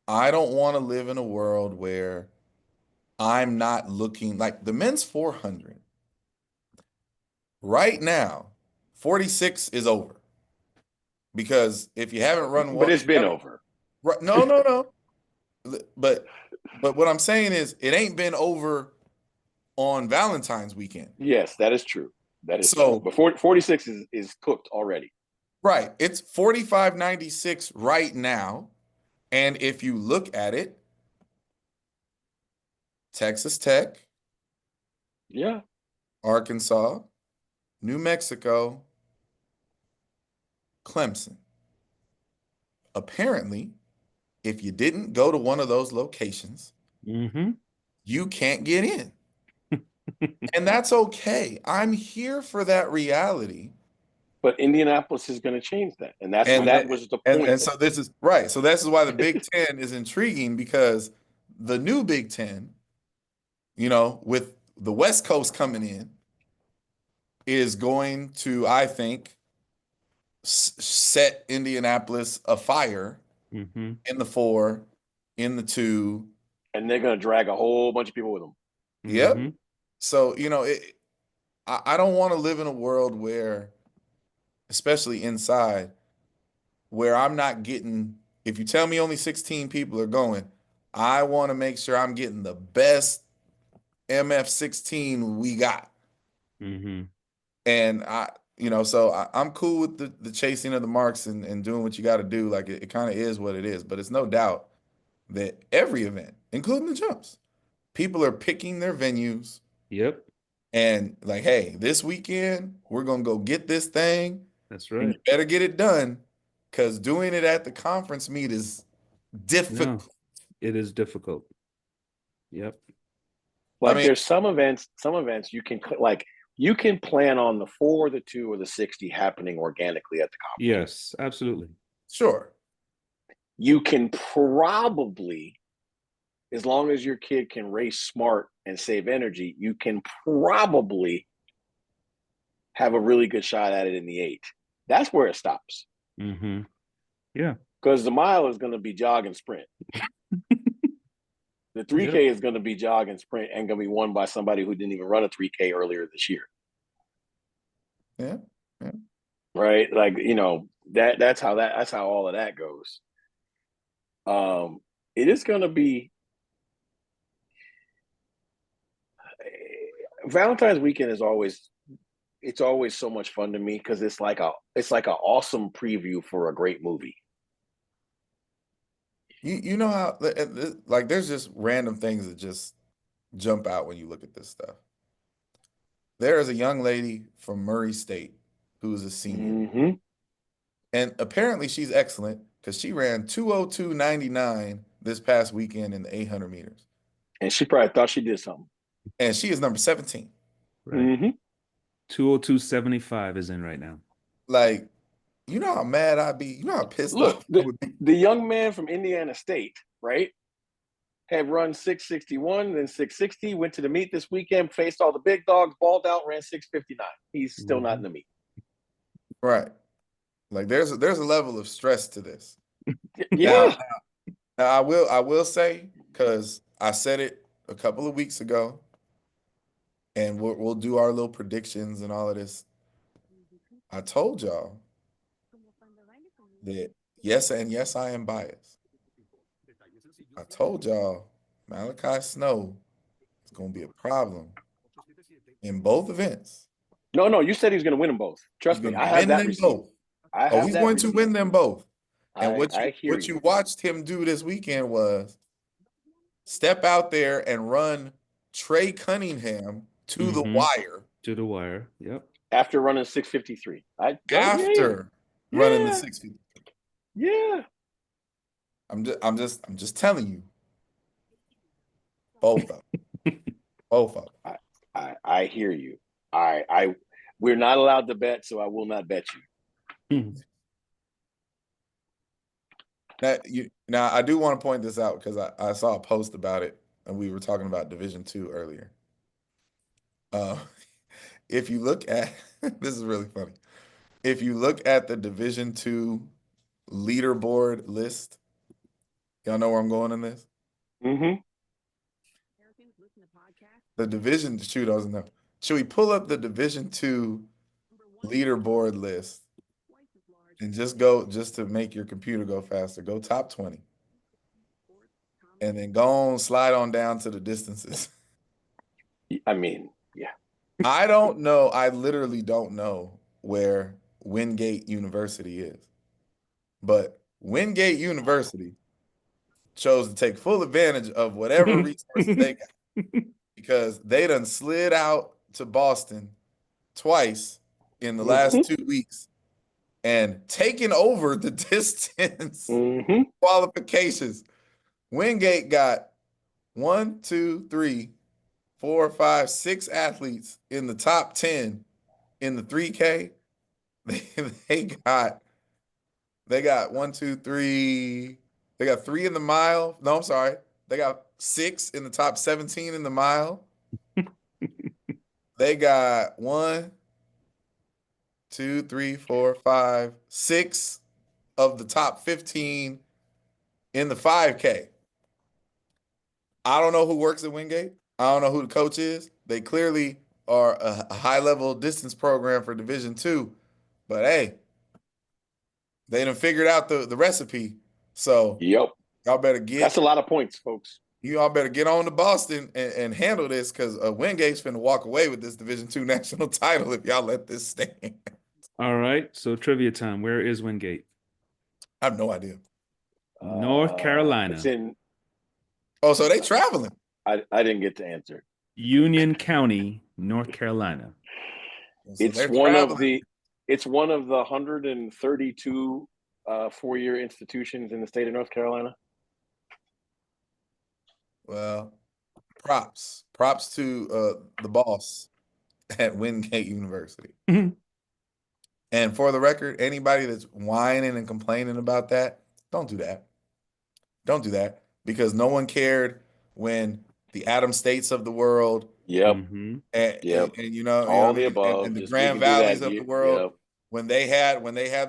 I don't want to live in a world where I'm not looking like the men's 400. Right now, 46 is over. Because if you haven't run But one, it's been over. right, no. But what I'm saying is it ain't been over on Valentine's weekend. Yes, that is true. That is So, true. But 46 is cooked already. right, it's 45.96 right now. And if you look at it, Texas Tech, Yeah. Arkansas, New Mexico, Clemson. Apparently, if you didn't go to one of those locations, Mm-hmm. you can't get in. And that's okay. I'm here for that reality. But Indianapolis is going to change that. And that was the point. And so this is right. So this is why the Big Ten is intriguing, because the new Big Ten, with the West Coast coming in, is going to, I think, set Indianapolis afire Mm-hmm. in the 4, in the 2. And they're going to drag a whole bunch of people with them. Yep. Mm-hmm. So, I don't want to live in a world where, especially inside, where I'm not getting, if you tell me only 16 people are going, I want to make sure I'm getting the best MF16 we got. Mm-hmm. And I'm cool with the chasing of the marks and doing what you got to do. Like it kind of is what it is, but it's no doubt that every event, including the jumps, people are picking their venues Yep. and like, hey, this weekend we're gonna go get this thing. That's And right. you better get it done, because doing it at the conference meet is difficult. No, it is difficult. Yep. Like, I mean, there's some events you can plan on the 4, the 2, or the 60 happening organically at the conference. Yes, absolutely. sure. You can probably, as long as your kid can race smart and save energy, you can probably have a really good shot at it in the 8. That's where it stops. Mm-hmm. Yeah. Because the mile is going to be jog and sprint. The 3K is going to be jog and sprint and going to be won by somebody who didn't even run a 3K earlier this year. Yeah. Right? Like, that's how all of that goes. It is going to be Valentine's weekend is always so much fun to me, because it's like an awesome preview for a great movie. You know how, like, there's just random things that just jump out when you look at this stuff. There is a young lady from Murray State who's a senior. Mm-hmm. And apparently she's excellent, because she ran 2:02.99 this past weekend in the 800 meters. And she probably thought she did something. And she is number 17. Right. Mm-hmm. 202.75 is in right now. Like, You know how mad I'd be. You know how pissed Look, off I would be. the young man from Indiana State, right, had run 661, then 660, went to the meet this weekend, faced all the big dogs, balled out, ran 659. He's still not in the meet. Right. Like there's a level of stress to this. Yeah. Now I will say, because I said it a couple of weeks ago, and we'll do our little predictions and all of this. I told y'all that yes, I am biased. I told y'all Malachi Snow is going to be a problem in both events. No, you said he was going to win them both. Trust me, I have that receipt. Both. I have he's that going receipt. to win them both. And what you you watched him do this weekend was step out there and run Trey Cunningham to the wire. To the wire. Yep. After running 653. Running the 650. Yeah. I'm just telling you. Both of them. Both of them. I hear you. We're not allowed to bet, so I will not bet you. Now I do want to point this out because I saw a post about it and we were talking about Division II earlier. If you look at this is really funny. If you look at the Division II leaderboard list, y'all know where I'm going in this? Mm-hmm. The Division Chew doesn't know. Should we pull up the Division II leaderboard list and just to make your computer go faster, go top 20. And then go on, slide on down to the distances. I mean, yeah. I don't know. I literally don't know where Wingate University is. But Wingate University chose to take full advantage of whatever resources they got because they done slid out to Boston twice in the last 2 weeks and taken over the distance qualifications. Wingate got 1, 2, 3, 4, 5, 6 athletes in the top 10 in the 3K. They got 1, 2, 3. They got 3 in the mile. No, I'm sorry. They got 6 in the top 17 in the mile. They got 1, 2, 3, 4, 5, 6 of the top 15 in the 5K. I don't know who works at Wingate. I don't know who the coach is. They clearly are a high-level distance program for Division II. But hey, they done figured out the recipe. So yep, y'all better get. That's a lot of points, folks. You all better get on to Boston and handle this because Wingate's finna walk away with this Division II national title if y'all let this stand. All right. So trivia time. Where is Wingate? I have no idea. North Carolina. It's in. Oh, so they traveling. I didn't get to answer. Union County, North Carolina. So It's one of the 132 four-year institutions in the state of North Carolina. Well, props to the boss at Wingate University. And for the record, anybody that's whining and complaining about that, don't do that. Don't do that because no one cared when the Adams States of the world, and you know, all the above, and the Grand Valleys of the world, when they had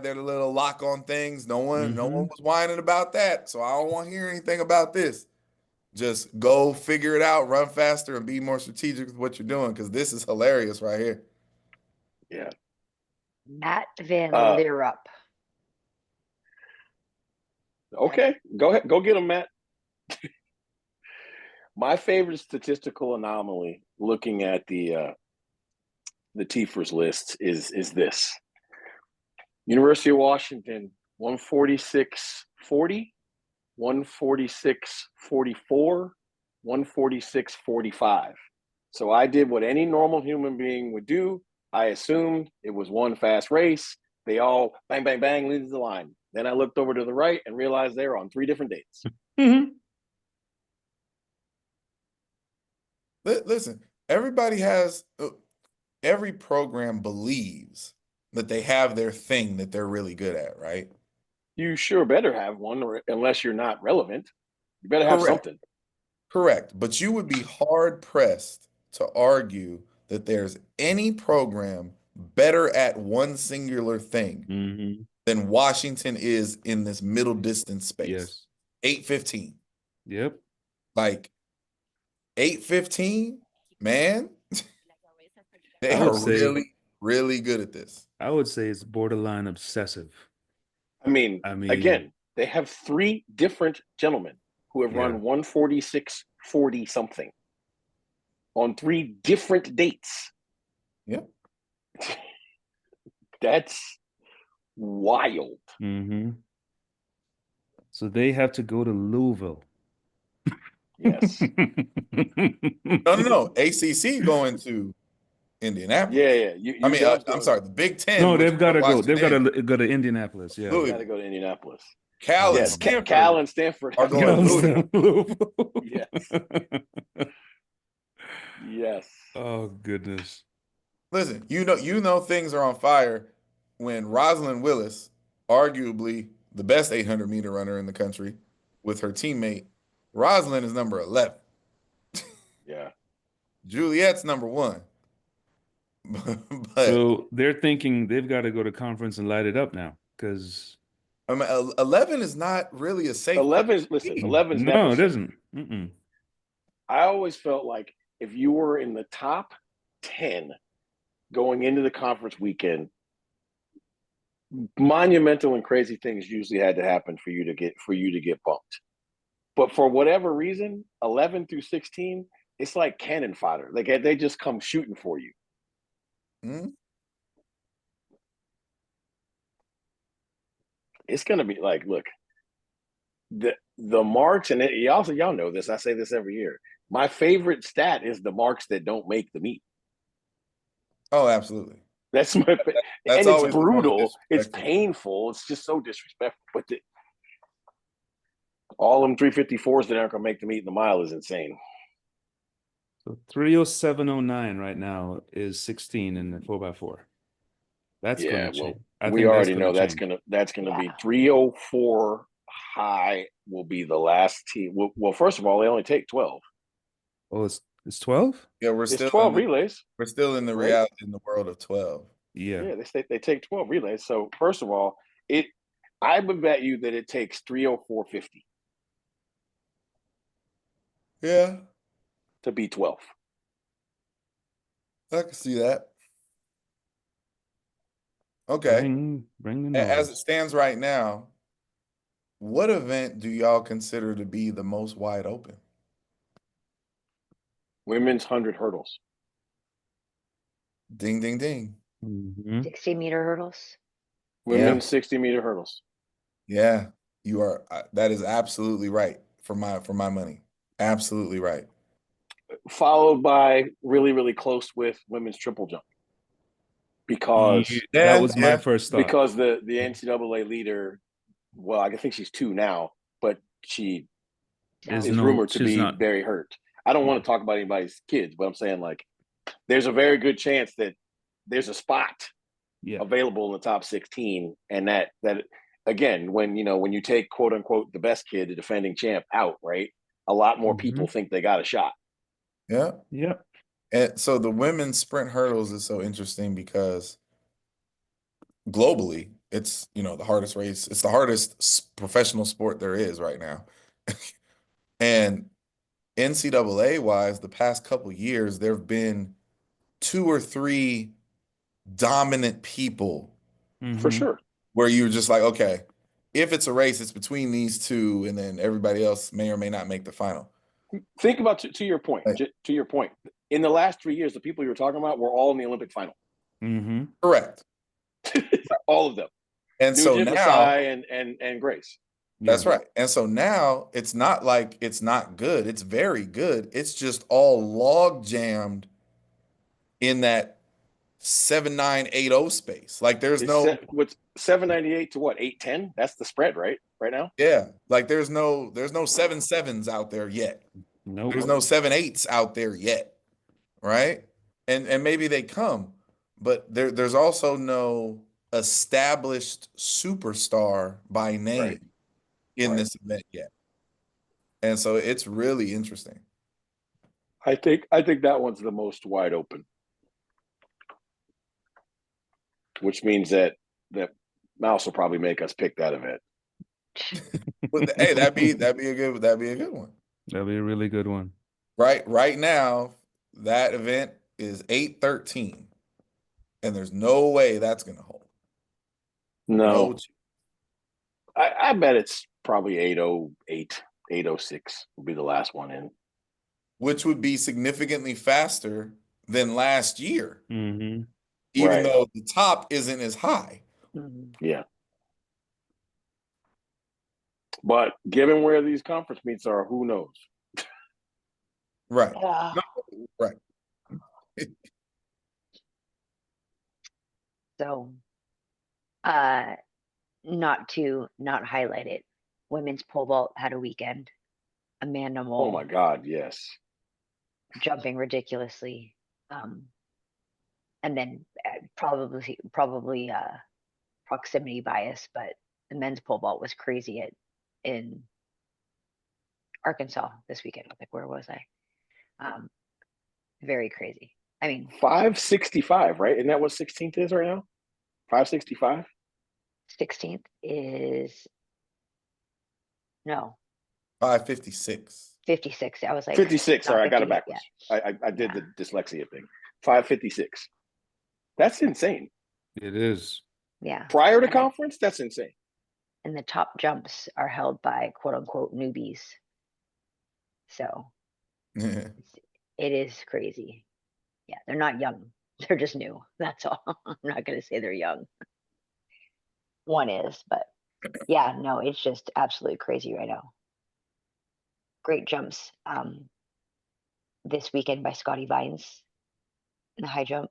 their little lock on things, no one was whining about that. So I don't want to hear anything about this. Just go figure it out, run faster, and be more strategic with what you're doing because this is hilarious right here. Yeah. Matt Van Leerup. Okay, go ahead. Go get him, Matt. My favorite statistical anomaly looking at the TFRS list is this. University of Washington, 146.40, 146.44, 146.45. So I did what any normal human being would do. I assumed it was one fast race. They all bang, bang, bang, leads the line. Then I looked over to the right and realized they were on 3 different dates. Listen, every program believes that they have their thing that they're really good at, right? You sure better have one, or unless you're not relevant, you better have Correct. something. Correct. But you would be hard pressed to argue that there's any program better at one singular thing Mm-hmm. than Washington is in this middle distance space. Yes. 815. Yep. Like 815, man, they I would are say- really, really good at this. I would say it's borderline obsessive. I mean, again, they have 3 different gentlemen who have run 146.40 something on 3 different dates. Yep. That's wild. Mm-hmm. So they have to go to Louisville. Yes. No. ACC going to Indianapolis. Yeah. I mean, I'm sorry, the Big Ten. No, which they've got to go. Washington They've got is, to go to Indianapolis. Yeah. Louisville. Got to go to Indianapolis. Cal and Yes, Stanford Cal and Stanford are going to Louisville. Yes. Yes. Oh goodness. Listen, you know things are on fire when Rosalind Willis, arguably the best 800-meter runner in the country, with her teammate, Rosalind is number 11. Yeah. Juliet's number 1. But So they're thinking they've got to go to conference and light it up now because I mean, 11 is not really a safe. 11's listen. 11's no, never it safe. isn't. Mm-mm. I always felt like if you were in the top 10 going into the conference weekend, monumental and crazy things usually had to happen for you to get bumped. But for whatever reason, 11 through 16, it's like cannon fodder. Like they just come shooting for you. Hmm? It's gonna be like, look, the marks, and y'all know this. I say this every year. My favorite stat is the marks that don't make the meet. Oh, absolutely. That's my, That's and always it's the most brutal. It's disrespectful. painful. It's just so disrespectful. But all them 354s that aren't gonna make the meet in the mile is insane. So 307.09 right now is 16 in the 4x4. That's Yeah, going to well, change. I we think already know change. that's gonna be Yeah. 304 high will be the last team. Well, first of all, they only take 12. Oh, it's 12? Yeah, we're It's still 12 relays. we're still in the right? reality in the world of 12. Yeah. Yeah, they take 12 relays. So first of all, I would bet you that it takes 304.50 Yeah, to be 12. I can see that. Okay. Bring the As it noise. stands right now, what event do y'all consider to be the most wide open? Women's 100 hurdles. Ding, ding, ding. Mhm. 60-meter hurdles. Women's 60-meter hurdles. Yeah, you are. That is absolutely right for my money. Absolutely right. Followed by really, really close with women's triple jump. Because That was my first thought. because the NCAA leader, well, I think she's 2 now, but she is rumored to be very hurt. I don't want to talk about anybody's kids, but I'm saying like there's a very good chance that there's a spot available in the top 16, and that again, when you take quote unquote the best kid, the defending champ, out, right? A lot more people think they got a shot. Yeah. Yeah. And so the women's sprint hurdles is so interesting because globally, it's the hardest race. It's the hardest professional sport there is right now. And NCAA wise, the past couple years, there have been 2 or 3 dominant people For sure. where you're just like, okay, if it's a race, it's between these 2, and then everybody else may or may not make the final. Think about to your point. Right. To your point, in the last 3 years, the people you were talking about were all in the Olympic final. Correct. All of them. And so Nugent, now, Masai, and Grace. that's right. And so now it's not like it's not good. It's very good. It's just all log jammed in that 7980 space. Like there's what's 798 to what 810? That's the spread, right now. Yeah, like there's no 7-7s out there yet. Nope. There's no 7-8s out there yet, right? And maybe they come, but there's also no established superstar by name Right. in Right. this event yet. And so it's really interesting. I think that one's the most wide open, which means that Mouse will probably make us pick that event. But hey, that'd be a good one. That'd be a really good one. Right now, that event is 813, and there's no way that's gonna hold. No, I bet it's probably 808, 806 will be the last one in. Which would be significantly faster than last year, Mm-hmm. even Right. though the top isn't as high. Mhm. Yeah. But given where these conference meets are, who knows? Right. Yeah. Right. So, not to not highlight it, women's pole vault had a weekend. Amanda Oh Mole my God, yes. jumping ridiculously, and then probably proximity bias, but the men's pole vault was crazy in Arkansas this weekend. Like, where was I? Very crazy. I mean, 565, right? Isn't that what 16th is right now? 565? 16th is no 556. 56. I was like 56. not Sorry, I got it 50. backwards. Yeah. I did the dyslexia thing. 556. That's insane. It is. Yeah. Prior to And conference, that's insane. and the top jumps are held by quote unquote newbies. So Yeah. it is crazy. Yeah, they're not young. They're just new. That's all. I'm not gonna say they're young. One is, but yeah, no, it's just absolutely crazy right now. Great jumps this weekend by Scotty Vines in the high jump.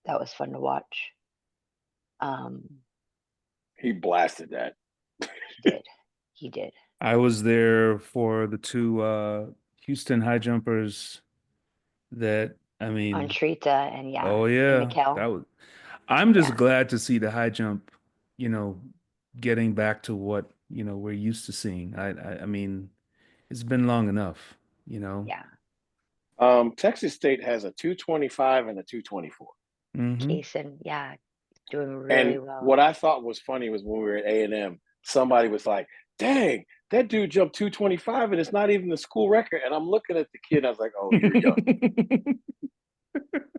That was fun to watch. He blasted that. He did. He did. I was there for the two Houston high jumpers that, I On mean, Trita and yeah, oh and yeah, Mikkel. that was, I'm just Yeah. glad to see the high jump, getting back to what, we're used to seeing. I mean, it's been long enough, Yeah. Texas State has a 225 and a 224. Mm-hmm. Kaysen, yeah, doing really And well. what I thought was funny was when we were at A&M, somebody was like, dang, that dude jumped 225 and it's not even the school record. And I'm looking at the kid and I was like, oh, you're young.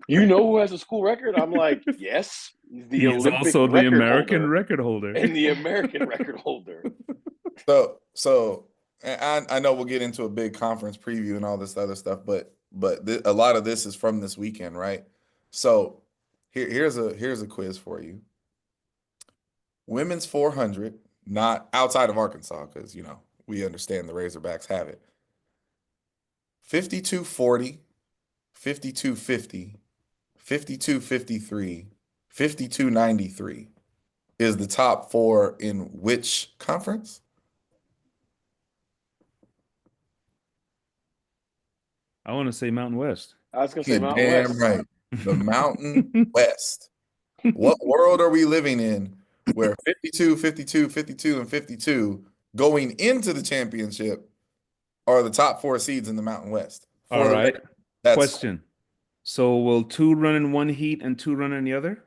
You know who has a school record? I'm like, yes, the He is Olympic also the record American holder record holder. and the American record holder. So and I know we'll get into a big conference preview and all this other stuff, but a lot of this is from this weekend, right? So here's a quiz for you. Women's 400, not outside of Arkansas, because we understand the Razorbacks have it. 5240, 5250, 5253, 5293 is the top four in which conference? I want to say Mountain West. I was going to say You're Mountain damn West. right. The Mountain West. What world are we living in where 52, 52, 52, and 52 going into the championship are the top four seeds in the Mountain West? All right. That's Question. So will two run in one heat and two run in the other?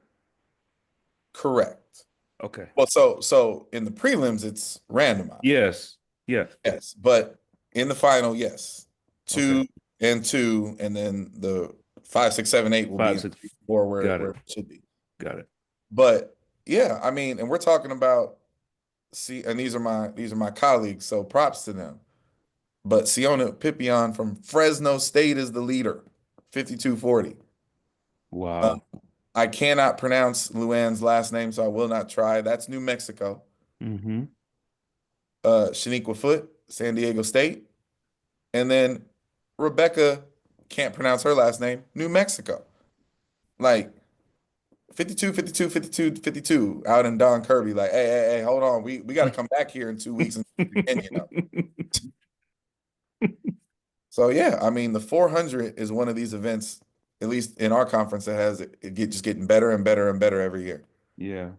correct. Okay. Well, so in the prelims, it's randomized. Yes. Yeah. Yes. But in the final, yes. Two Okay. and two, and then the 5, 6, 7, 8 will be 5, in 6. 4 where Got it. it should be. Got it. But yeah, I mean, and we're talking about and these are my colleagues, so props to them. But Siona Pipion from Fresno State is the leader, 5240. Wow. I cannot pronounce Luann's last name, so I will not try. That's New Mexico. Mm-hmm. Shaniqua Foote, San Diego State. And then Rebecca can't pronounce her last name, New Mexico. Like 52, 52, 52, 52 out in Don Kirby. Like, hey, hold on. We got to come back here in 2 weeks and again, So yeah, I mean, the 400 is one of these events. At least in our conference, it has just getting better and better and better every year. Yeah.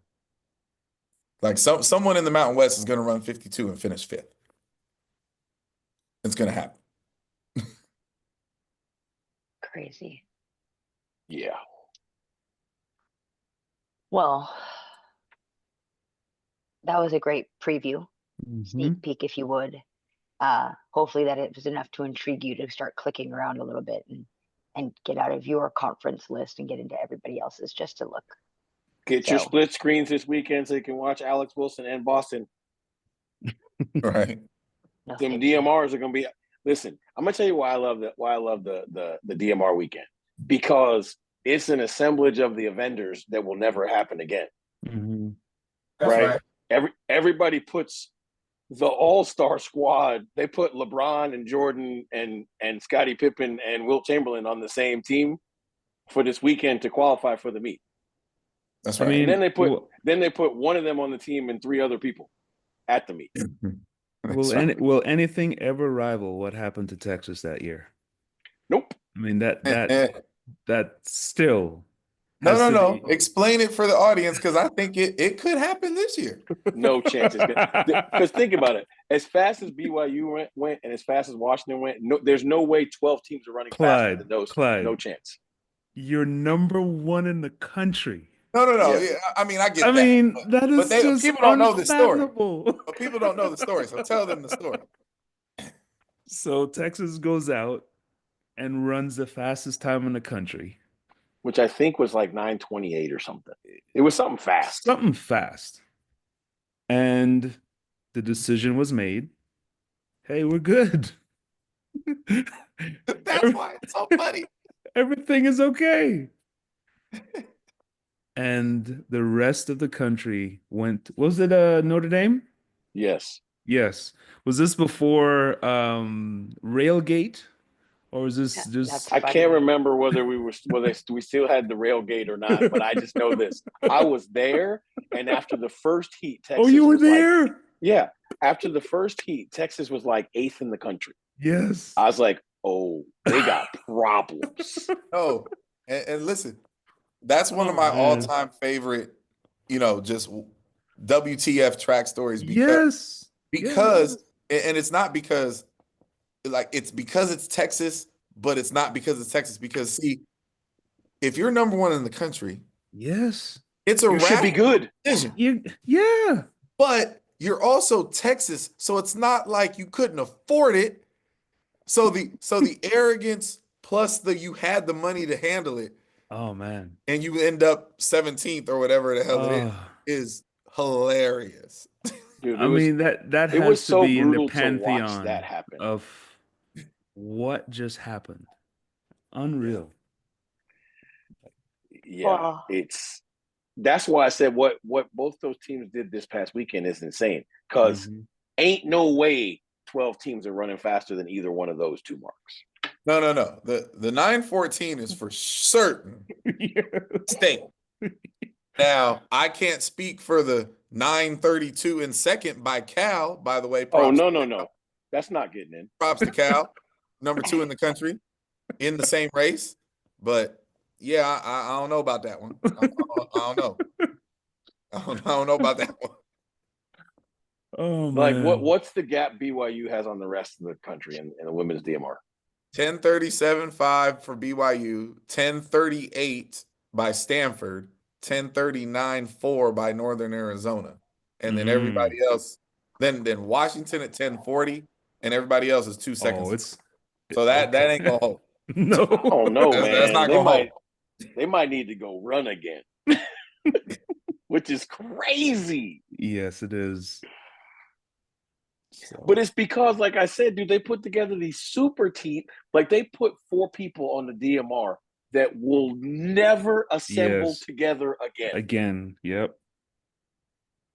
Like someone in the Mountain West is going to run 52 and finish 5th. It's going to happen. Crazy. Yeah. Well, that was a great preview, Mhm. sneak peek, if you would. Hopefully that it was enough to intrigue you to start clicking around a little bit and get out of your conference list and get into everybody else's just to look. Get your So- split screens this weekend so you can watch Alex Wilson and Boston. Right. No, Them thank you. DMRs are gonna be. Listen, I'm gonna tell you why I love that. Why I love the DMR weekend, because it's an assemblage of the Avengers that will never happen again. Mhm. That's right? Everybody puts the all-star squad. They put LeBron and Jordan and Scottie Pippen and Wilt Chamberlain on the same team for this weekend to qualify for the meet. That's I right. mean, And then they put one of them on the team and 3 other people at the meet. will That's right. will anything ever rival what happened to Texas that year? Nope. I mean that still has to No. be- Explain it for the audience, because I think it could happen this year. No chance. Because think about it. As fast as BYU went and as fast as Washington went, there's no way 12 teams are running faster than those. Clyde. No chance. You're number 1 in the country. No. Yes. Yeah, I mean, I get I that. mean, that is just people don't know the story. unfathomable. But people don't know the story, so tell them the story. So Texas goes out and runs the fastest time in the country. Which I think was like 9:28 or something. It was something fast. Something fast. And the decision was made. Hey, we're good. That's why it's so funny. Everything is okay. And the rest of the country went. Was it Notre Dame? Yes. Yes. Was this before Railgate? Or was this That's just I funny. can't remember whether we still had the rail gate or not, but I just know this. I was there, and after the first heat, Texas Oh, you were was like, there? yeah. After the first heat, Texas was like 8th in the country. Yes. I was like, oh, they got problems. Oh, and listen, that's one of Oh, my man. all-time favorite, just WTF track stories because Yes. and it's not because it's because it's Texas, but it's not because it's Texas, because see, if you're number 1 in the country, Yes. it's a You should be good. decision. Yeah. But you're also Texas, so it's not like you couldn't afford it. So the arrogance plus you had the money to handle it, Oh man. and you end up 17th or whatever the hell it is hilarious. Dude, I mean that it was has to so be in the brutal to watch pantheon that happen. of what just happened. Unreal. Yeah, Wow. that's why I said what both those teams did this past weekend is insane, because Mhm. ain't no way 12 teams are running faster than either one of those 2 marks. No. The 914 is for certain state. Now, I can't speak for the 932 in second by Cal, by the way. Oh, Props no. That's not getting in. Props to Cal, number 2 in the country, in the same race. But yeah, I don't know about that one. I don't know. I don't know about that one. Oh Like, man. what's the gap BYU has on the rest of the country in the women's DMR? 10:37.5 for BYU, 10:38 by Stanford, 10:39.4 by Northern Arizona, and then everybody else. Then Washington at 10:40, and everybody else is 2 seconds. Oh, it's So that ain't gonna hold. no. Oh no, That's man. not gonna hold. They might need to go run again. Which is crazy. Yes, it is. So, But it's because, like I said, dude, they put together these super team. Like, they put 4 people on the DMR that will never assemble Yes. together again. again, yep.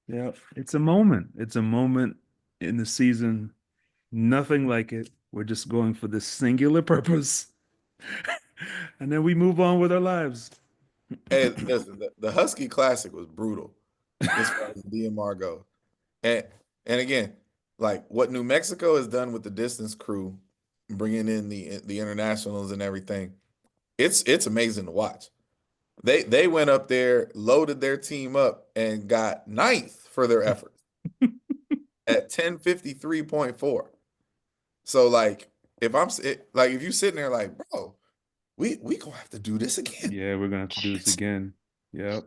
It's a moment. It's a moment in the season. Nothing like it. We're just going for this singular purpose. And then we move on with our lives. Hey, listen, the Husky Classic was brutal as far as the DMR goes. And again, like what New Mexico has done with the distance crew, bringing in the internationals and everything, it's amazing to watch. They went up there, loaded their team up, and got ninth for their efforts at 10:53.4. So like if you sitting there like, bro, we gonna have to do this again. Yeah, we're gonna have to do this again. Yep.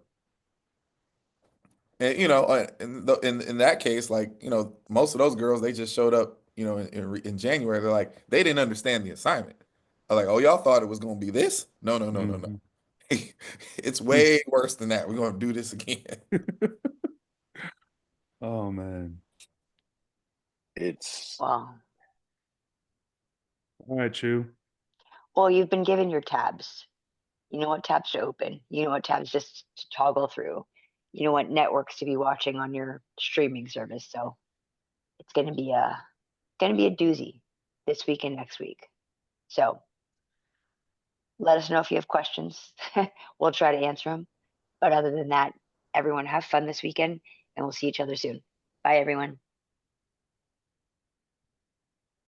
And in that case, like, most of those girls, they just showed up, in January. They're like, they didn't understand the assignment. I'm like, oh, y'all thought it was gonna be this? No, no, no, no, no. Mhm. It's way worse than that. We're gonna do this again. Oh man. It's Well, All right, Chew. you've been given your tabs. You know what tabs to open. You know what tabs just to toggle through. You know what networks to be watching on your streaming service. So it's gonna be a doozy this week and next week. So let us know if you have questions. We'll try to answer them. But other than that, everyone have fun this weekend, and we'll see each other soon. Bye, everyone.